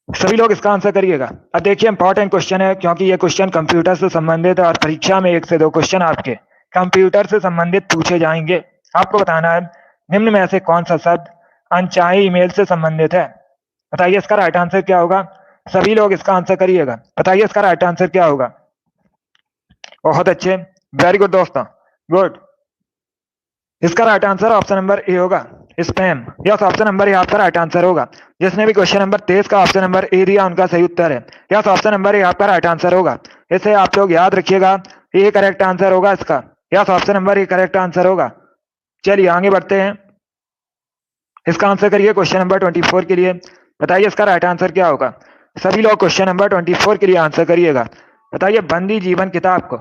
सभी लोग इसका आंसर करिएगा। अब देखिए इंपॉर्टेंट क्वेश्चन है, क्योंकि ये क्वेश्चन कंप्यूटर से संबंधित है और परीक्षा में 1 से 2 क्वेश्चन आपके कंप्यूटर से संबंधित पूछे जाएंगे। आपको बताना है निम्न में से कौन सा शब्द अनचाही ईमेल से संबंधित है। बताइए इसका राइट आंसर क्या होगा। सभी लोग इसका आंसर करिएगा। बताइए इसका राइट आंसर क्या होगा। बहुत अच्छे, वेरी गुड दोस्तों, गुड। इसका right answer option number A होगा, spam. Yes, option number A आपका राइट आंसर होगा। जिसने भी क्वेश्चन नंबर 23 का ऑप्शन नंबर ए दिया उनका सही उत्तर है। यस, ऑप्शन नंबर ए आपका राइट आंसर होगा। इसे आप लोग याद रखिएगा, ए करेक्ट आंसर होगा इसका। Yes, option number A correct answer होगा। चलिए आगे बढ़ते हैं। इसका आंसर करिए क्वेश्चन नंबर 24 के लिए। बताइए इसका राइट आंसर क्या होगा। सभी लोग क्वेश्चन नंबर 24 के लिए आंसर करिएगा। बताइए बंदी जीवन किताब को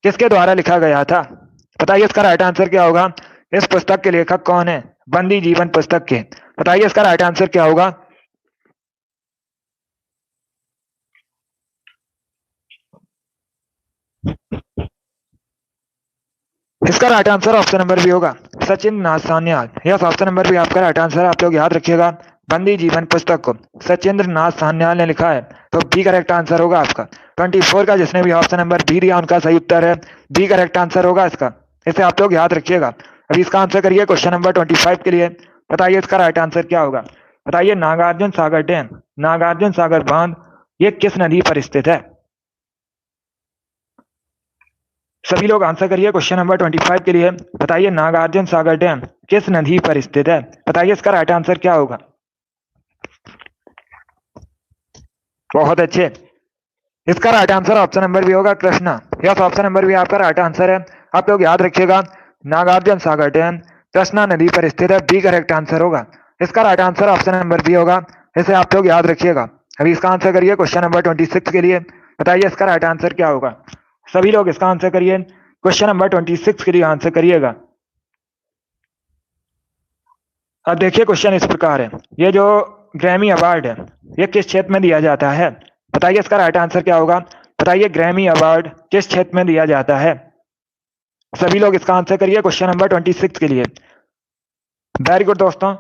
किसके द्वारा लिखा गया था। बताइए इसका राइट आंसर क्या होगा। इस पुस्तक के लेखक कौन है, बंदी जीवन पुस्तक के। बताइए इसका राइट आंसर क्या होगा। इसका right answer option number B होगा, Sachindra Nath Sanyal. Yes, option number B आपका राइट आंसर है। आप लोग याद रखिएगा, बंदी जीवन पुस्तक को सचिंद्र नाथ सान्याल ने लिखा है, तो बी करेक्ट आंसर होगा आपका। 24 का जिसने भी ऑप्शन नंबर बी दिया उनका सही उत्तर है, बी करेक्ट आंसर होगा इसका। इसे आप लोग याद रखिएगा। अभी इसका आंसर करिए क्वेश्चन नंबर 25 के लिए। बताइए इसका राइट आंसर क्या होगा। बताइए नागार्जुन सागर डैम, नागार्जुन सागर बांध, ये किस नदी पर स्थित है। सभी लोग आंसर करिए क्वेश्चन नंबर 25 के लिए। बताइए नागार्जुन सागर डैम किस नदी पर स्थित है। बताइए इसका राइट आंसर क्या होगा। बहुत अच्छे, इसका right answer option number B होगा, Krishna. Yes, option number B आपका राइट आंसर है। आप लोग याद रखिएगा, नागार्जुन सागर डैम कृष्णा नदी पर स्थित है, बी करेक्ट आंसर होगा। इसका right answer option number B होगा, इसे आप लोग याद रखिएगा। अभी इसका आंसर करिए क्वेश्चन नंबर 26 के लिए। बताइए इसका राइट आंसर क्या होगा। सभी लोग इसका आंसर करिए, क्वेश्चन नंबर 26 के लिए आंसर करिएगा। अब देखिए क्वेश्चन इस प्रकार है, ये जो ग्रैमी अवार्ड है ये किस क्षेत्र में दिया जाता है। बताइए इसका राइट आंसर क्या होगा। बताइए ग्रैमी अवार्ड किस क्षेत्र में दिया जाता है। सभी लोग इसका आंसर करिए क्वेश्चन नंबर 26 के लिए। वेरी गुड दोस्तों,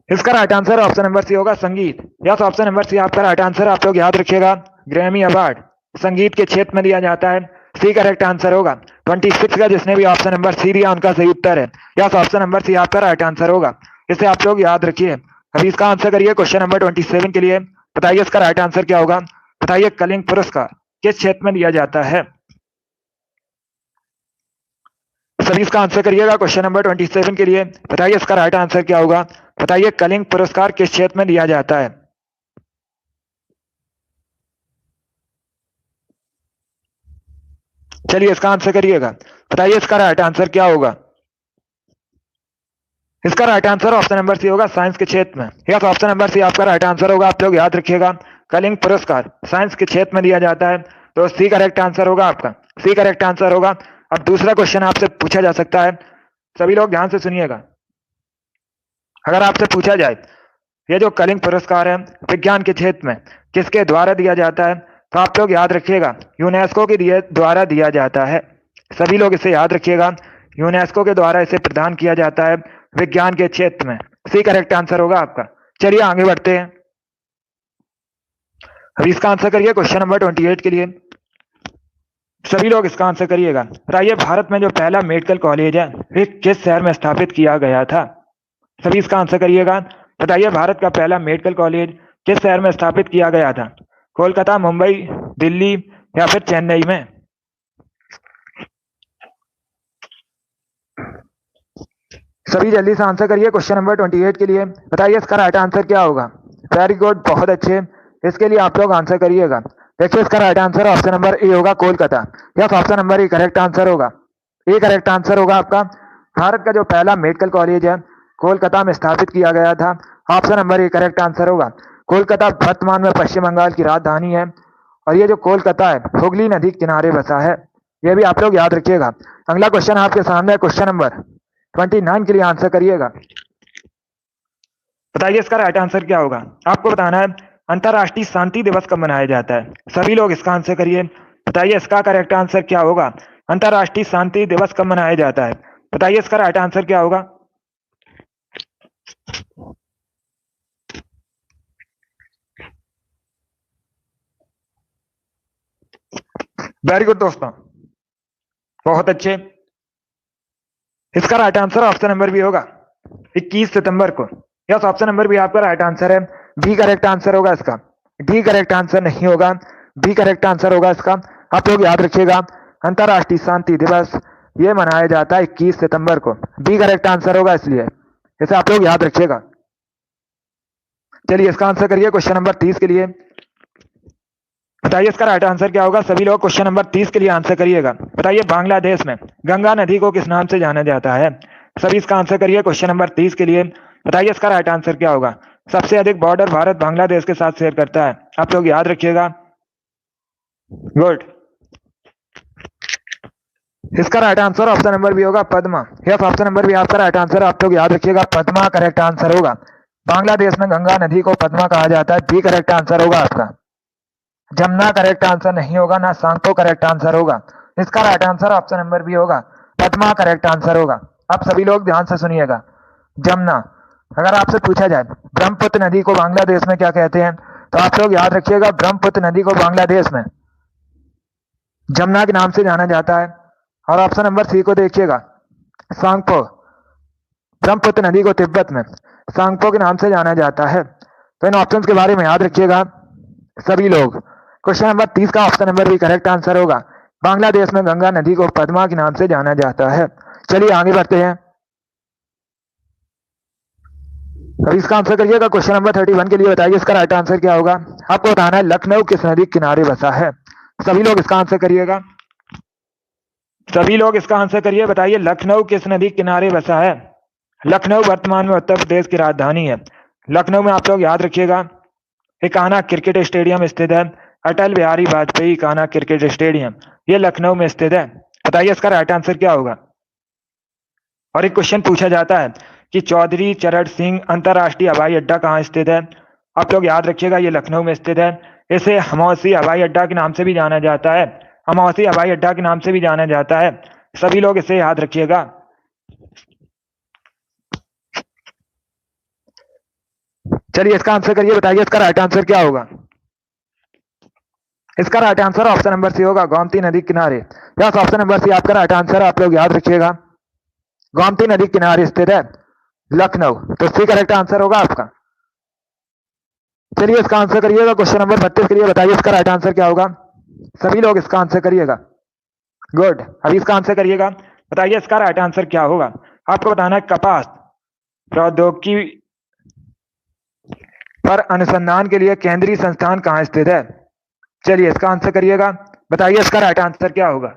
इसका right answer option number C होगा, संगीत। यस, ऑप्शन नंबर सी आपका राइट आंसर। आप लोग याद रखिएगा, ग्रैमी अवार्ड संगीत के क्षेत्र में दिया जाता है, सी करेक्ट आंसर होगा। 26 का जिसने भी ऑप्शन नंबर सी दिया उनका सही उत्तर है। यस, ऑप्शन नंबर सी आपका राइट आंसर होगा। इसे आप लोग याद रखिए। अभी इसका आंसर करिए क्वेश्चन नंबर 27 के लिए। बताइए इसका राइट आंसर क्या होगा। बताइए कलिंग पुरस्कार किस क्षेत्र में दिया जाता है। सभी इसका आंसर करिएगा क्वेश्चन नंबर 27 के लिए। बताइए इसका राइट आंसर क्या होगा। बताइए कलिंग पुरस्कार किस क्षेत्र में दिया जाता है। चलिए इसका आंसर करिएगा। बताइए इसका राइट आंसर क्या होगा। इसका right answer option number C होगा, साइंस के क्षेत्र में। यस, ऑप्शन नंबर सी आपका राइट आंसर होगा। आप लोग याद रखिएगा, कलिंग पुरस्कार साइंस के क्षेत्र में दिया जाता है, तो सी करेक्ट आंसर होगा आपका, सी करेक्ट आंसर होगा। अब दूसरा क्वेश्चन आपसे पूछा जा सकता है, सभी लोग ध्यान से सुनिएगा। अगर आपसे पूछा जाए ये जो कलिंग पुरस्कार है विज्ञान के क्षेत्र में किसके द्वारा दिया जाता है, तो आप लोग याद रखिएगा यूनेस्को के द्वारा दिया जाता है। सभी लोग इसे याद रखिएगा, यूनेस्को के द्वारा इसे प्रदान किया जाता है विज्ञान के क्षेत्र में, सी करेक्ट आंसर होगा आपका। चलिए आगे बढ़ते हैं। अभी इसका आंसर करिए क्वेश्चन नंबर 28 के लिए। सभी लोग इसका आंसर करिएगा। बताइए भारत में जो पहला मेडिकल कॉलेज है ये किस शहर में स्थापित किया गया था? सभी इसका आंसर करिएगा। बताइए भारत का पहला मेडिकल कॉलेज किस शहर में स्थापित किया गया था? कोलकाता, मुंबई, दिल्ली या फिर चेन्नई में? सभी जल्दी से आंसर करिए क्वेश्चन नंबर 28 के लिए। बताइए इसका राइट आंसर क्या होगा? वेरी गुड, बहुत अच्छे। इसके लिए आप लोग आंसर करिएगा। देखिए इसका right answer option number A होगा, Kolkata. Yes, option number A correct answer होगा। ए करेक्ट आंसर होगा आपका। भारत का जो पहला मेडिकल कॉलेज है कोलकाता में स्थापित किया गया था। Option number A correct answer होगा। कोलकाता वर्तमान में पश्चिम बंगाल की राजधानी है और ये जो कोलकाता है हुगली नदी के किनारे बसा है। ये भी आप लोग याद रखिएगा। अगला क्वेश्चन आपके सामने है, क्वेश्चन नंबर 29 के लिए आंसर करिएगा। बताइए इसका राइट आंसर क्या होगा? आपको बताना है अंतरराष्ट्रीय शांति दिवस कब मनाया जाता है? सभी लोग इसका आंसर करिए। बताइए इसका करेक्ट आंसर क्या होगा? अंतरराष्ट्रीय शांति दिवस कब मनाया जाता है? बताइए इसका राइट आंसर क्या होगा? वेरी गुड दोस्तों, बहुत अच्छे। इसका right answer option number B होगा, 21 सितंबर को। यस, ऑप्शन नंबर बी आपका राइट आंसर है। बी करेक्ट आंसर होगा इसका। डी करेक्ट आंसर नहीं होगा, बी करेक्ट आंसर होगा इसका। आप लोग याद रखिएगा अंतरराष्ट्रीय शांति दिवस ये मनाया जाता है 21 सितंबर को। बी करेक्ट आंसर होगा, इसलिए इसे आप लोग याद रखिएगा। चलिए इसका आंसर करिए क्वेश्चन नंबर 30 के लिए। बताइए इसका राइट आंसर क्या होगा? सभी लोग क्वेश्चन नंबर 30 के लिए आंसर करिएगा। बताइए बांग्लादेश में गंगा नदी को किस नाम से जाना जाता है? सभी इसका आंसर करिए क्वेश्चन नंबर 30 के लिए। बताइए इसका राइट आंसर क्या होगा? सबसे अधिक बॉर्डर भारत बांग्लादेश के साथ शेयर करता है। आप लोग याद रखिएगा। गुड। इसका right answer option number B होगा, Padma. Yes, option number B आपका राइट आंसर। आप लोग याद रखिएगा, पद्मा करेक्ट आंसर होगा। बांग्लादेश में गंगा नदी को पद्मा कहा जाता है। बी करेक्ट आंसर होगा आपका। जमुना करेक्ट आंसर नहीं होगा, ना सांगपो करेक्ट आंसर होगा। इसका right answer option number B होगा, पद्मा करेक्ट आंसर होगा। आप सभी लोग ध्यान से सुनिएगा। जमुना, अगर आपसे पूछा जाए ब्रह्मपुत्र नदी को बांग्लादेश में क्या कहते हैं, तो आप लोग याद रखिएगा ब्रह्मपुत्र नदी को बांग्लादेश में जमुना के नाम से जाना जाता है। और ऑप्शन नंबर सी को देखिएगा, सांगपो। ब्रह्मपुत्र नदी को तिब्बत में सांगपो के नाम से जाना जाता है। तो इन ऑप्शंस के बारे में याद रखिएगा सभी लोग। क्वेश्चन नंबर 30 का ऑप्शन नंबर भी करेक्ट आंसर होगा। बांग्लादेश में गंगा नदी को पद्मा के नाम से जाना जाता है। चलिए आगे बढ़ते हैं। अब इसका आंसर करिएगा क्वेश्चन नंबर 31 के लिए। बताइए इसका राइट आंसर क्या होगा? आपको बताना है लखनऊ किस नदी के किनारे बसा है। सभी लोग इसका आंसर करिएगा। सभी लोग इसका आंसर करिए। बताइए लखनऊ किस नदी के किनारे बसा है? लखनऊ वर्तमान में उत्तर प्रदेश की राजधानी है। लखनऊ में आप लोग याद रखिएगा इकाना क्रिकेट स्टेडियम स्थित है। अटल बिहारी वाजपेयी इकाना क्रिकेट स्टेडियम ये लखनऊ में स्थित है। बताइए इसका राइट आंसर क्या होगा? और एक क्वेश्चन पूछा जाता है कि चौधरी चरण सिंह अंतरराष्ट्रीय हवाई अड्डा कहाँ स्थित है? आप लोग याद रखिएगा ये लखनऊ में स्थित है। इसे हमौसी हवाई अड्डा के नाम से भी जाना जाता है। हमौसी हवाई अड्डा के नाम से भी जाना जाता है। सभी लोग इसे याद रखिएगा। चलिए इसका आंसर करिए। बताइए इसका राइट आंसर क्या होगा? इसका right answer option number C होगा, गोमती नदी किनारे। यस, ऑप्शन नंबर सी आपका राइट आंसर। आप लोग याद रखिएगा गोमती नदी किनारे स्थित है लखनऊ। तो सी करेक्ट आंसर होगा आपका। चलिए इसका आंसर करिएगा क्वेश्चन नंबर 32 के लिए। बताइए इसका राइट आंसर क्या होगा? सभी लोग इसका आंसर करिएगा। गुड, अभी इसका आंसर करिएगा। बताइए इसका राइट आंसर क्या होगा? आपको बताना है कपास प्रौद्योगिकी पर अनुसंधान के लिए केंद्रीय संस्थान कहाँ स्थित है? चलिए इसका आंसर करिएगा। बताइए इसका राइट आंसर क्या होगा?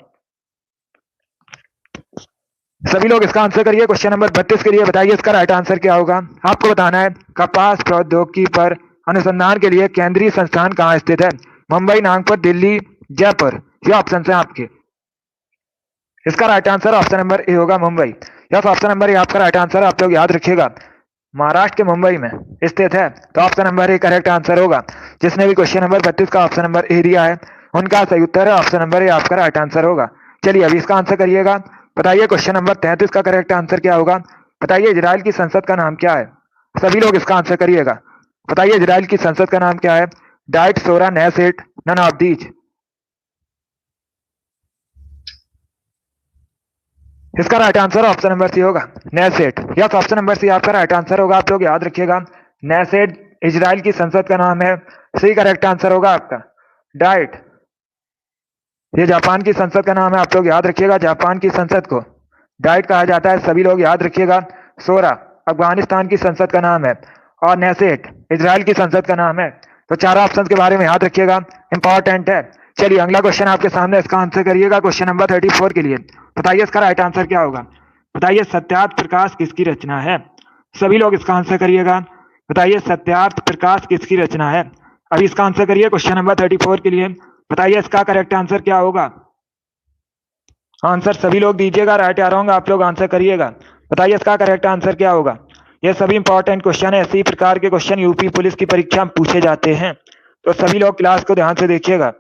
सभी लोग इसका आंसर करिए क्वेश्चन नंबर 32 के लिए। बताइए इसका राइट आंसर क्या होगा? आपको बताना है कपास प्रौद्योगिकी पर अनुसंधान के लिए केंद्रीय संस्थान कहाँ स्थित है? मुंबई, नागपुर, दिल्ली, जयपुर ये ऑप्शन है आपके। इसका right answer option number A होगा, Mumbai. Yes, option number A आपका राइट आंसर। आप लोग याद रखिएगा महाराष्ट्र के मुंबई में स्थित है। तो option number A correct answer होगा। जिसने भी क्वेश्चन नंबर 32 का ऑप्शन नंबर ए दिया है उनका सही उत्तर है ऑप्शन नंबर ए आपका राइट आंसर होगा। चलिए अभी इसका आंसर करिएगा। बताइए क्वेश्चन नंबर 33 का करेक्ट आंसर क्या होगा? बताइए इजराइल की संसद का नाम क्या है? सभी लोग इसका आंसर करिएगा। बताइए इजराइल की संसद का नाम क्या है? Diet, Sora, Knesset, none of these. इसका right answer option number C होगा, Knesset. Yes, option number C आपका राइट आंसर होगा। आप लोग याद रखिएगा, नेसेट इजराइल की संसद का नाम है। सी करेक्ट आंसर होगा आपका। डाइट, ये जापान की संसद का नाम है। आप लोग याद रखिएगा, जापान की संसद को डाइट कहा जाता है, सभी लोग याद रखिएगा। सोरा अफगानिस्तान की संसद का नाम है और नेसेट इजराइल की संसद का नाम है। तो चारों ऑप्शन के बारे में याद रखिएगा, इंपॉर्टेंट है। चलिए अगला क्वेश्चन आपके सामने, इसका आंसर करिएगा। क्वेश्चन नंबर 34 के लिए बताइए इसका राइट आंसर क्या होगा। बताइए सत्यार्थ प्रकाश किसकी रचना है। सभी लोग इसका आंसर करिएगा। बताइए सत्यार्थ प्रकाश किसकी रचना है। अभी इसका आंसर करिए क्वेश्चन नंबर 34 के लिए। बताइए इसका करेक्ट आंसर क्या होगा। आंसर सभी लोग दीजिएगा, राइट या रॉन्ग आप लोग आंसर करिएगा। बताइए इसका करेक्ट आंसर क्या होगा। ये सभी इंपॉर्टेंट क्वेश्चन है, इसी प्रकार के क्वेश्चन यूपी पुलिस की परीक्षा में पूछे जाते हैं, तो सभी लोग क्लास को ध्यान से देखिएगा।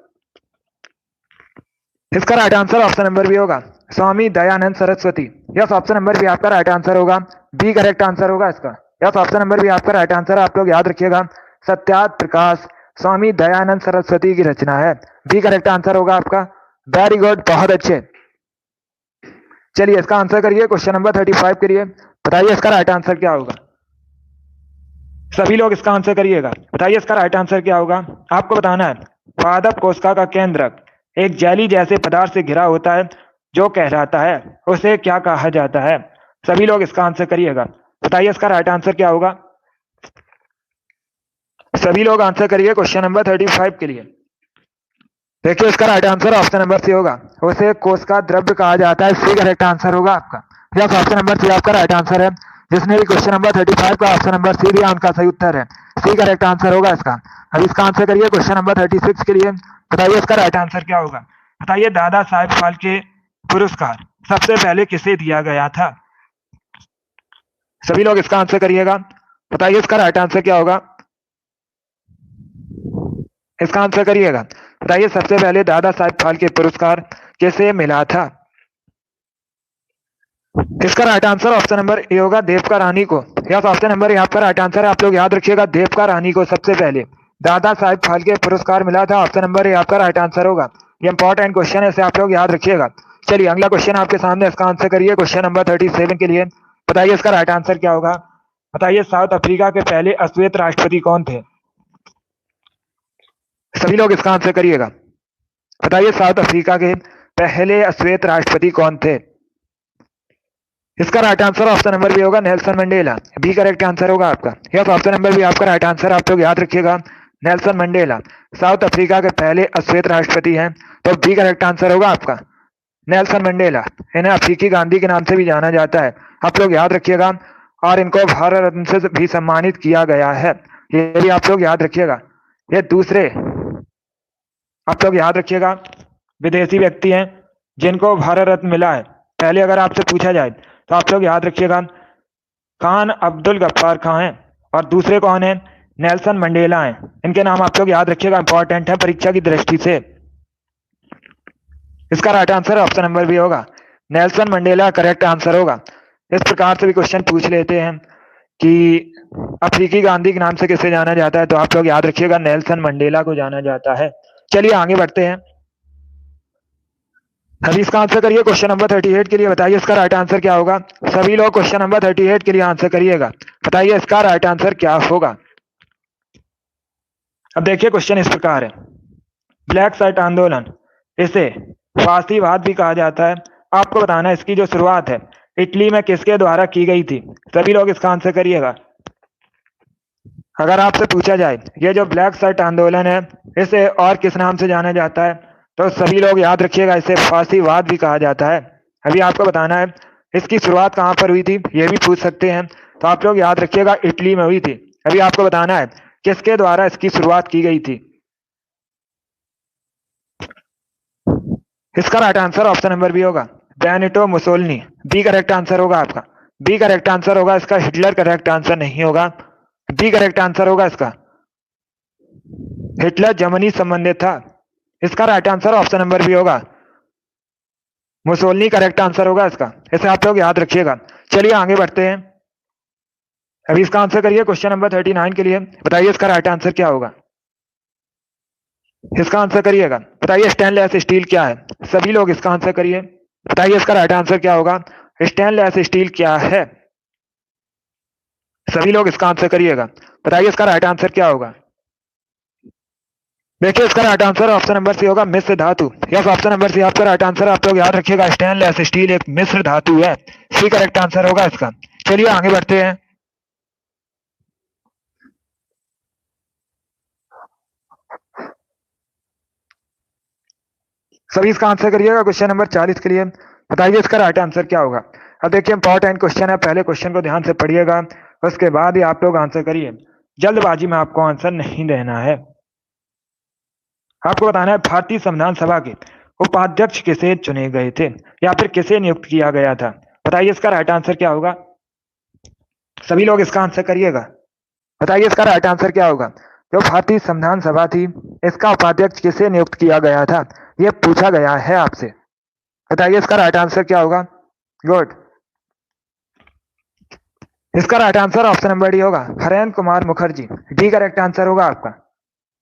इसका right answer option number B होगा, Swami Dayanand Saraswati. Yes, option number B आपका राइट आंसर होगा। बी करेक्ट आंसर होगा इसका। यस, ऑप्शन नंबर बी आपका राइट आंसर, आप लोग याद रखिएगा। सत्यार्थ प्रकाश स्वामी दयानंद सरस्वती की रचना है। बी करेक्ट आंसर होगा आपका। वेरी गुड, बहुत अच्छे। चलिए इसका आंसर करिए क्वेश्चन नंबर 35 के लिए। बताइए इसका राइट आंसर क्या होगा। सभी लोग इसका आंसर करिएगा। बताइए इसका राइट आंसर क्या होगा। आपको बताना है पादप कोशिका का केंद्रक एक जेली जैसे पदार्थ से घिरा होता है जो कहलाता है, उसे क्या कहा जाता है। सभी लोग इसका आंसर करिएगा। बताइए इसका राइट आंसर क्या होगा। सभी लोग आंसर करिए क्वेश्चन नंबर 35 के लिए। देखिए इसका right answer option number C होगा, उसे कोशिका द्रव्य कहा जाता है। सी करेक्ट आंसर होगा आपका। यस, ऑप्शन नंबर सी आपका राइट आंसर है। जिसने भी क्वेश्चन नंबर 35 का ऑप्शन नंबर सी दिया उनका सही उत्तर है। सी करेक्ट आंसर होगा इसका। अब इसका आंसर करिए क्वेश्चन नंबर 36 के लिए। बताइए इसका राइट आंसर क्या होगा। बताइए दादा साहेब फाल्के पुरस्कार सबसे पहले किसे दिया गया था। सभी लोग इसका आंसर करिएगा। बताइए इसका राइट आंसर क्या होगा। इसका आंसर करिएगा। बताइए सबसे पहले दादा साहेब फाल्के पुरस्कार किसे मिला था। इसका right answer option number A होगा, देवका रानी को। यस, ऑप्शन नंबर यहाँ पर राइट आंसर है। आप लोग याद रखिएगा, देवका रानी को सबसे पहले दादा साहेब फाल्के पुरस्कार मिला था। ऑप्शन नंबर ए आपका राइट आंसर होगा। ये इंपॉर्टेंट क्वेश्चन है, इसे आप लोग याद रखिएगा। चलिए अगला क्वेश्चन आपके सामने, इसका आंसर करिए क्वेश्चन नंबर 37 के लिए। बताइए इसका राइट आंसर क्या होगा। बताइए साउथ अफ्रीका के पहले अश्वेत राष्ट्रपति कौन थे। सभी लोग इसका आंसर करिएगा। बताइए साउथ अफ्रीका के पहले अश्वेत राष्ट्रपति कौन थे। इसका right answer option number B होगा, Nelson Mandela. B correct answer होगा आपका। यस, ऑप्शन नंबर बी आपका राइट आंसर, आप लोग याद रखिएगा। नेल्सन मंडेला साउथ अफ्रीका के पहले अश्वेत राष्ट्रपति हैं, तो बी करेक्ट आंसर होगा आपका। नेल्सन मंडेला, इन्हें अफ्रीकी गांधी के नाम से भी जाना जाता है, आप लोग याद रखिएगा। और इनको भारत रत्न से भी सम्मानित किया गया है, ये भी आप लोग याद रखिएगा। ये दूसरे आप लोग याद रखिएगा विदेशी व्यक्ति हैं जिनको भारत रत्न मिला है। पहले अगर आपसे पूछा जाए तो आप लोग याद रखिएगा, खान अब्दुल गफ्फार खां हैं और दूसरे कौन है, नेल्सन मंडेला हैं। इनके नाम आप लोग याद रखिएगा, इंपॉर्टेंट है परीक्षा की दृष्टि से। इसका right answer option number B होगा, नेल्सन मंडेला करेक्ट आंसर होगा। इस प्रकार से भी क्वेश्चन पूछ लेते हैं कि अफ्रीकी गांधी के नाम से किसे जाना जाता है, तो आप लोग याद रखिएगा नेल्सन मंडेला को जाना जाता है। चलिए आगे बढ़ते हैं। अभी इसका आंसर करिए क्वेश्चन नंबर 38 के लिए। बताइए इसका राइट आंसर क्या होगा। सभी लोग क्वेश्चन नंबर 38 के लिए आंसर करिएगा। बताइए इसका राइट आंसर क्या होगा। अब देखिए क्वेश्चन इस प्रकार है, ब्लैक शर्ट आंदोलन, इसे फासीवाद भी कहा जाता है। आपको बताना है इसकी जो शुरुआत है इटली में किसके द्वारा की गई थी। सभी लोग इसका आंसर करिएगा। अगर आपसे पूछा जाए ये जो ब्लैक शर्ट आंदोलन है इसे और किस नाम से जाना जाता है, तो सभी लोग याद रखिएगा, इसे फासीवाद भी कहा जाता है। अभी आपको बताना है इसकी शुरुआत कहाँ पर हुई थी, ये भी पूछ सकते हैं, तो आप लोग याद रखिएगा इटली में हुई थी। अभी आपको बताना है किसके द्वारा इसकी शुरुआत की गई थी। इसका right answer option number B होगा, Benito Mussolini. B correct answer होगा आपका। बी करेक्ट आंसर होगा इसका, हिटलर करेक्ट आंसर नहीं होगा। बी करेक्ट आंसर होगा इसका, हिटलर जर्मनी संबंधित था। इसका right answer option number B होगा, मुसोलिनी करेक्ट आंसर होगा इसका। इसे आप लोग याद रखिएगा। चलिए आगे बढ़ते हैं। अभी इसका आंसर करिए क्वेश्चन नंबर 39 के लिए। बताइए इसका राइट आंसर क्या होगा। इसका आंसर करिएगा। बताइए स्टेनलेस स्टील क्या है। सभी लोग इसका आंसर करिए। बताइए इसका राइट आंसर क्या होगा। स्टेनलेस स्टील क्या है? सभी लोग इसका आंसर करिएगा। बताइए इसका राइट आंसर क्या होगा। देखिए इसका right answer option number C होगा मिश्र धातु। यस, ऑप्शन नंबर सी आपका राइट आंसर। आप लोग याद रखिएगा स्टेनलेस स्टील एक मिश्र धातु है। सी करेक्ट आंसर होगा इसका। चलिए आगे बढ़ते हैं। सभी इसका आंसर करिएगा क्वेश्चन नंबर 40 के लिए। बताइए इसका राइट आंसर क्या होगा। अब देखिए इंपॉर्टेंट क्वेश्चन है, पहले क्वेश्चन को ध्यान से पढ़िएगा, उसके बाद ही आप लोग आंसर करिए। जल्दबाजी में आपको आंसर नहीं देना है। आपको बताना है भारतीय संविधान सभा के उपाध्यक्ष किसे चुने गए थे या फिर किसे नियुक्त किया गया था। बताइए इसका राइट आंसर क्या होगा। सभी लोग इसका आंसर करिएगा। बताइए इसका राइट आंसर क्या होगा। जो भारतीय संविधान सभा थी, इसका उपाध्यक्ष किसे नियुक्त किया गया था, यह पूछा गया है आपसे। बताइए इसका राइट आंसर क्या होगा। गुड। इसका right answer option number D होगा, Harendra Kumar Mukherjee. D correct answer होगा आपका।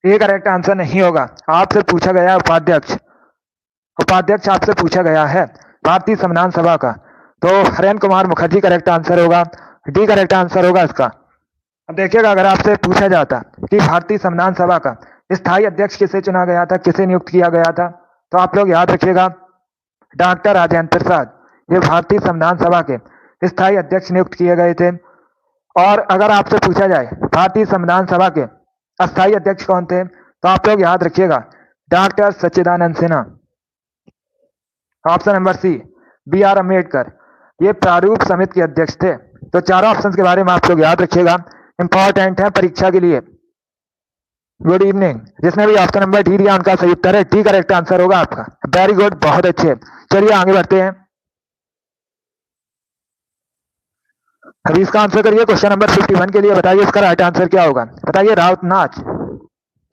ए करेक्ट आंसर नहीं होगा। आपसे पूछा गया उपाध्यक्ष, उपाध्यक्ष आपसे पूछा गया है भारतीय संविधान सभा का, तो हरेंद्र कुमार मुखर्जी करेक्ट आंसर होगा। डी करेक्ट आंसर होगा इसका। अब देखिएगा अगर आपसे पूछा जाता कि भारतीय संविधान सभा का स्थायी अध्यक्ष किसे चुना गया था, किसे नियुक्त किया गया था, तो आप लोग याद रखिएगा डॉक्टर राजेंद्र प्रसाद, ये भारतीय संविधान सभा के स्थायी अध्यक्ष नियुक्त किए गए थे। और अगर आपसे पूछा जाए भारतीय संविधान सभा के अस्थायी अध्यक्ष कौन थे, तो आप लोग याद रखिएगा doctor Sachchidanand Sinha. Option number C B R Ambedkar, ये प्रारूप समिति के अध्यक्ष थे। तो चारों ऑप्शंस के बारे में आप लोग याद रखिएगा, इंपॉर्टेंट है परीक्षा के लिए। Good evening. जिसने भी ऑप्शन नंबर डी दिया उनका सही उत्तर है, डी करेक्ट आंसर होगा आपका। वेरी गुड, बहुत अच्छे। चलिए आगे बढ़ते हैं। अभी इसका आंसर करिए क्वेश्चन नंबर 51 के लिए। बताइए इसका राइट आंसर क्या होगा। बताइए राउत नाच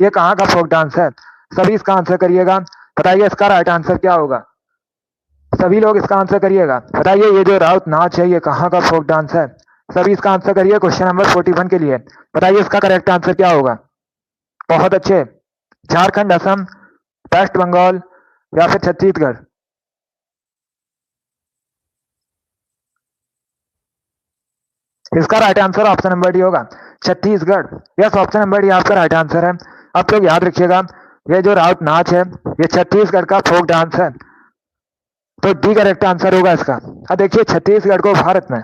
ये कहाँ का फोक डांस है। सभी इसका आंसर करिएगा। बताइए इसका राइट आंसर क्या होगा। सभी लोग इसका आंसर करिएगा। बताइए ये जो राउत नाच है ये कहाँ का फोक डांस है। सभी इसका आंसर करिए क्वेश्चन नंबर 41 के लिए। बताइए इसका करेक्ट आंसर क्या होगा। बहुत अच्छे। झारखंड, असम, वेस्ट बंगाल या फिर छत्तीसगढ़। इसका right answer option number D होगा, Chhattisgarh. Yes, option number D आपका राइट आंसर है। आप लोग याद रखिएगा ये जो राउत नाच है ये छत्तीसगढ़ का फोक डांस है, तो डी करेक्ट आंसर होगा इसका। अब देखिए छत्तीसगढ़ को भारत में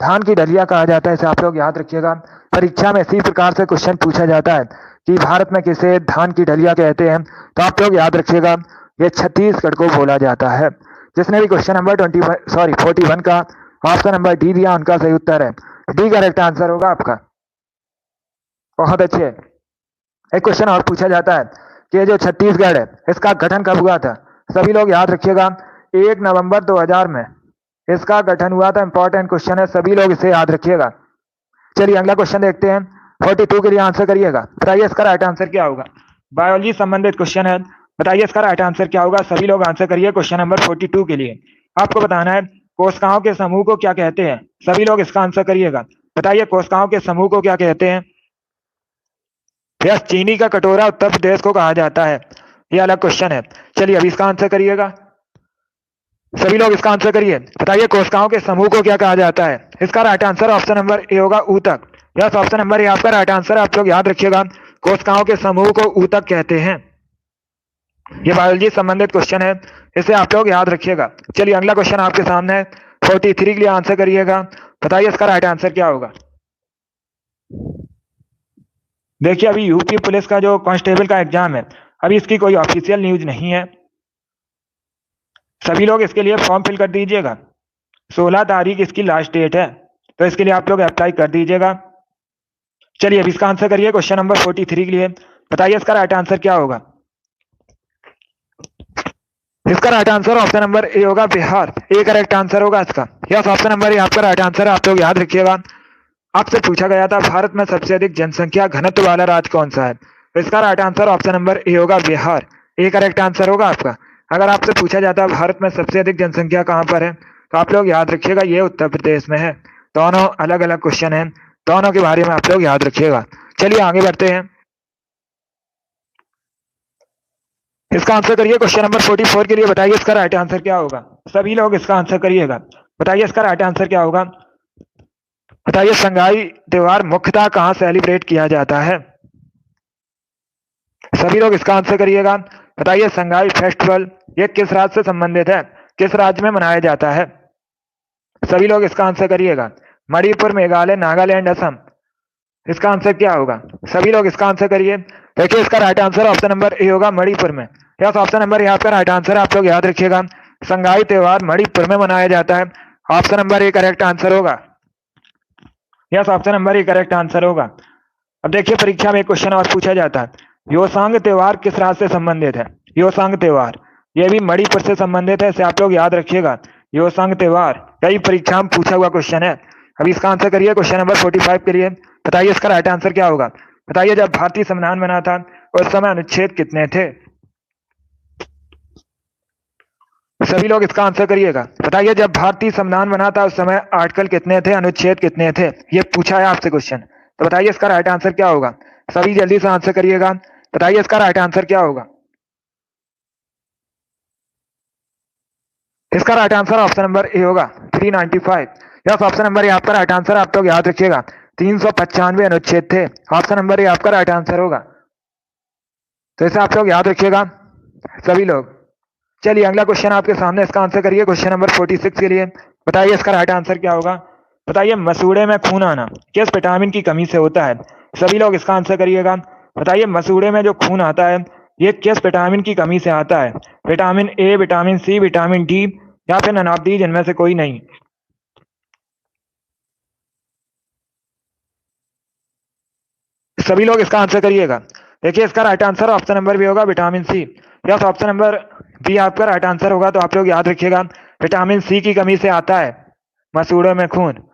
धान की डलिया कहा जाता है, इसे आप लोग याद रखिएगा। परीक्षा में इसी प्रकार से क्वेश्चन पूछा जाता है कि भारत में किसे धान की डलिया कहते हैं, तो आप लोग याद रखिएगा ये छत्तीसगढ़ को बोला जाता है। जिसने भी क्वेश्चन नंबर 41 का ऑप्शन नंबर डी दिया उनका सही उत्तर है, डी करेक्ट आंसर होगा आपका। बहुत अच्छे। एक क्वेश्चन और पूछा जाता है कि ये जो छत्तीसगढ़ है इसका गठन कब हुआ था। सभी लोग याद रखिएगा 1 नवंबर 2000 में इसका गठन हुआ था। इंपॉर्टेंट क्वेश्चन है, सभी लोग इसे याद रखिएगा। चलिए अगला क्वेश्चन देखते हैं। 42 के लिए आंसर करिएगा। बताइए इसका राइट आंसर क्या होगा। बायोलॉजी संबंधित क्वेश्चन है। बताइए इसका राइट आंसर क्या होगा। सभी लोग आंसर करिए क्वेश्चन नंबर 42 के लिए। आपको बताना है कोशिकाओं के समूह को क्या कहते हैं। सभी लोग इसका आंसर करिएगा। बताइए कोशिकाओं के समूह को क्या कहते हैं। यस, चीनी का कटोरा उत्तर प्रदेश को कहा जाता है, ये अलग क्वेश्चन है। चलिए अभी इसका आंसर करिएगा। सभी लोग इसका आंसर करिए। बताइए कोशिकाओं के समूह को क्या कहा जाता है। इसका right answer option number A होगा, ऊतक। यस, ऑप्शन नंबर ए आपका राइट आंसर है। आप लोग याद रखिएगा कोशिकाओं के समूह को ऊतक कहते हैं। ये बायोलॉजी संबंधित क्वेश्चन है, इसे आप लोग याद रखिएगा। चलिए अगला क्वेश्चन आपके सामने है। 43 के लिए आंसर करिएगा। बताइए इसका राइट आंसर क्या होगा। देखिए अभी यूपी पुलिस का जो कांस्टेबल का एग्जाम है, अभी इसकी कोई ऑफिशियल न्यूज नहीं है। सभी लोग इसके लिए फॉर्म फिल कर दीजिएगा। 16 तारीख इसकी लास्ट डेट है, तो इसके लिए आप लोग अप्लाई कर दीजिएगा। चलिए अभी इसका आंसर करिए क्वेश्चन नंबर 43 के लिए। बताइए इसका राइट आंसर क्या होगा। इसका right answer option number A होगा, बिहार। ए करेक्ट आंसर होगा इसका। यस, ऑप्शन नंबर ए आपका राइट आंसर है। आप लोग याद रखिएगा आपसे पूछा गया था भारत में सबसे अधिक जनसंख्या घनत्व वाला राज्य कौन सा है, तो इसका right answer option number A होगा, बिहार। ए करेक्ट आंसर होगा आपका। अगर आपसे पूछा जाता है भारत में सबसे अधिक जनसंख्या कहाँ पर है, तो आप लोग याद रखिएगा ये उत्तर प्रदेश में है। दोनों अलग अलग क्वेश्चन है, दोनों के बारे में आप लोग याद रखिएगा। चलिए आगे बढ़ते हैं। इसका आंसर करिए क्वेश्चन नंबर 44 के लिए। बताइए इसका राइट आंसर क्या होगा। सभी लोग इसका आंसर करिएगा। बताइए इसका राइट आंसर क्या होगा। बताइए संगाई त्योहार मुख्यतः कहाँ सेलिब्रेट किया जाता है। सभी लोग इसका आंसर करिएगा। बताइए संगाई फेस्टिवल ये किस राज्य से संबंधित है, किस राज्य में मनाया जाता है। सभी लोग इसका आंसर करिएगा। मणिपुर, मेघालय, नागालैंड, असम। इसका आंसर क्या होगा। सभी लोग इसका आंसर करिए। देखिए इसका right answer option number A होगा, मणिपुर में। यस, ऑप्शन नंबर ए आपका राइट आंसर है। आप लोग याद रखिएगा, संगाई त्योहार मणिपुर में मनाया जाता है। Option number A correct answer होगा। Yes, option number A correct answer होगा। अब देखिए परीक्षा में एक क्वेश्चन और पूछा जाता है, योसांग त्योहार किस राज्य से संबंधित है। योसांग त्योहार ये भी मणिपुर से संबंधित है, इसे आप लोग याद रखिएगा। योसांग त्योहार कई परीक्षा में पूछा हुआ क्वेश्चन है। अभी इसका आंसर करिए क्वेश्चन नंबर 45 के लिए। बताइए इसका राइट आंसर क्या होगा। बताइए जब भारतीय संविधान बना था उस समय अनुच्छेद कितने थे। सभी लोग इसका आंसर करिएगा। बताइए जब भारतीय संविधान बना था उस समय आर्टिकल कितने थे, अनुच्छेद कितने थे। ये पूछा है आपसे क्वेश्चन। तो बताइए इसका राइट आंसर क्या होगा। सभी जल्दी से आंसर करिएगा। बताइए इसका राइट आंसर क्या होगा। इसका right answer option number A होगा, 395। यस, ऑप्शन नंबर ए आपका राइट आंसर। आप लोग याद रखिएगा 395 अनुच्छेद थे। ऑप्शन नंबर ए आपका राइट आंसर होगा। तो इसे आप लोग याद रखिएगा सभी लोग। चलिए अगला क्वेश्चन आपके सामने, इसका आंसर करिए क्वेश्चन नंबर 46 के लिए। बताइए इसका राइट आंसर क्या होगा। बताइए मसूड़े में खून आना किस विटामिन की कमी से होता है। सभी लोग इसका आंसर करिएगा। बताइए मसूड़े में जो खून आता है ये किस विटामिन की कमी से आता है। Vitamin A, vitamin C, vitamin D या फिर नन ऑफ दीज, इनमें से कोई नहीं। सभी लोग इसका आंसर करिएगा। देखिए इसका right answer option number B होगा, vitamin C. Yes, option number B आपका राइट आंसर होगा। तो आप लोग याद रखिएगा विटामिन सी की कमी से आता है मसूड़ों में खून।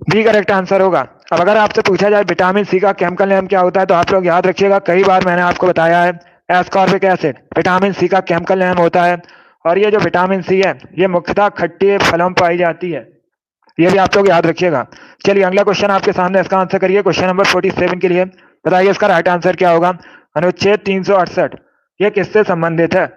बी करेक्ट आंसर होगा। अब अगर आपसे पूछा जाए विटामिन सी का केमिकल नेम क्या होता है तो आप लोग याद रखिएगा, कई बार मैंने आपको बताया है, एस्कॉर्बिक एसिड विटामिन सी का केमिकल नेम होता है। और ये जो विटामिन सी है ये मुख्यतः खट्टे फलों में पाई जाती है, ये भी आप लोग याद रखिएगा। चलिए अगला क्वेश्चन आपके सामने, इसका आंसर करिए क्वेश्चन नंबर 47 के लिए। बताइए इसका राइट आंसर क्या होगा। अनुच्छेद 368 ये किससे संबंधित है।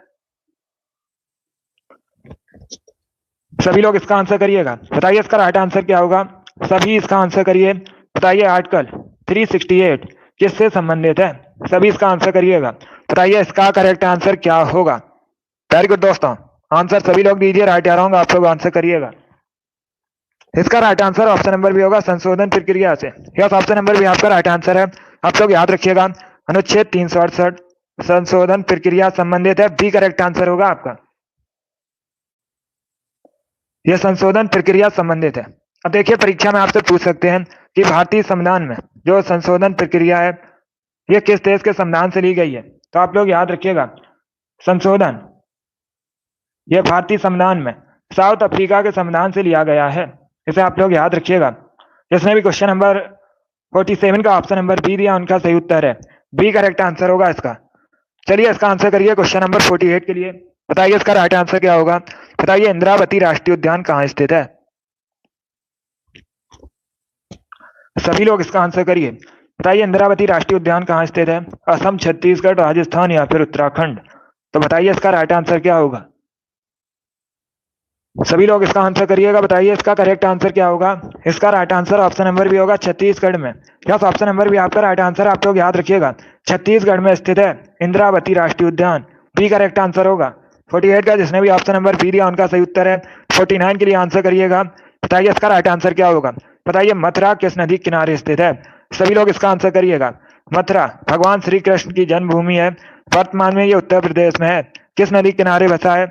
सभी लोग इसका आंसर करिएगा। बताइए इसका राइट आंसर क्या होगा। सभी इसका आंसर करिए। बताइए आर्टिकल 368 किससे संबंधित है। सभी इसका आंसर करिएगा। बताइए इसका करेक्ट आंसर क्या होगा। वेरी गुड दोस्तों, आंसर सभी लोग दीजिए, राइट या रॉन्ग आप लोग आंसर करिएगा। इसका राइट आंसर ऑप्शन नंबर भी होगा, संशोधन प्रक्रिया से। यस, ऑप्शन नंबर भी आपका राइट आंसर है। आप लोग याद रखिएगा अनुच्छेद 368 संशोधन प्रक्रिया संबंधित है। बी करेक्ट आंसर होगा आपका, यह संशोधन प्रक्रिया संबंधित है। अब देखिए परीक्षा में आपसे पूछ सकते हैं कि भारतीय संविधान में जो संशोधन प्रक्रिया है यह किस देश के संविधान से ली गई है। तो आप लोग याद रखिएगा संशोधन यह भारतीय संविधान में साउथ अफ्रीका के संविधान से लिया गया है, इसे आप लोग याद रखिएगा। जिसने भी क्वेश्चन नंबर 47 का ऑप्शन नंबर बी दिया उनका सही उत्तर है बी करेक्ट आंसर होगा इसका। चलिए इसका आंसर करिए क्वेश्चन नंबर 48 के लिए। बताइए इसका राइट आंसर क्या होगा। बताइए इंद्रावती राष्ट्रीय उद्यान कहाँ स्थित है। सभी लोग इसका आंसर करिए। बताइए इंद्रावती राष्ट्रीय उद्यान कहाँ स्थित है। असम, छत्तीसगढ़, राजस्थान या फिर उत्तराखंड। तो बताइए इसका राइट आंसर क्या होगा। सभी लोग इसका आंसर करिएगा। बताइए इसका करेक्ट आंसर क्या होगा। इसका राइट आंसर ऑप्शन नंबर भी होगा, छत्तीसगढ़ में। यस, ऑप्शन नंबर भी आपका राइट आंसर। आप लोग याद रखिएगा छत्तीसगढ़ में स्थित है इंद्रावती राष्ट्रीय उद्यान। बी करेक्ट आंसर होगा। 48 का जिसने भी ऑप्शन नंबर बी दिया उनका सही उत्तर है। 49 के लिए आंसर करिएगा। बताइए इसका राइट आंसर क्या होगा। बताइए मथुरा किस नदी किनारे स्थित है। सभी लोग इसका आंसर करिएगा। मथुरा भगवान श्री कृष्ण की जन्मभूमि है। वर्तमान में ये उत्तर प्रदेश में है। किस नदी किनारे बसा है।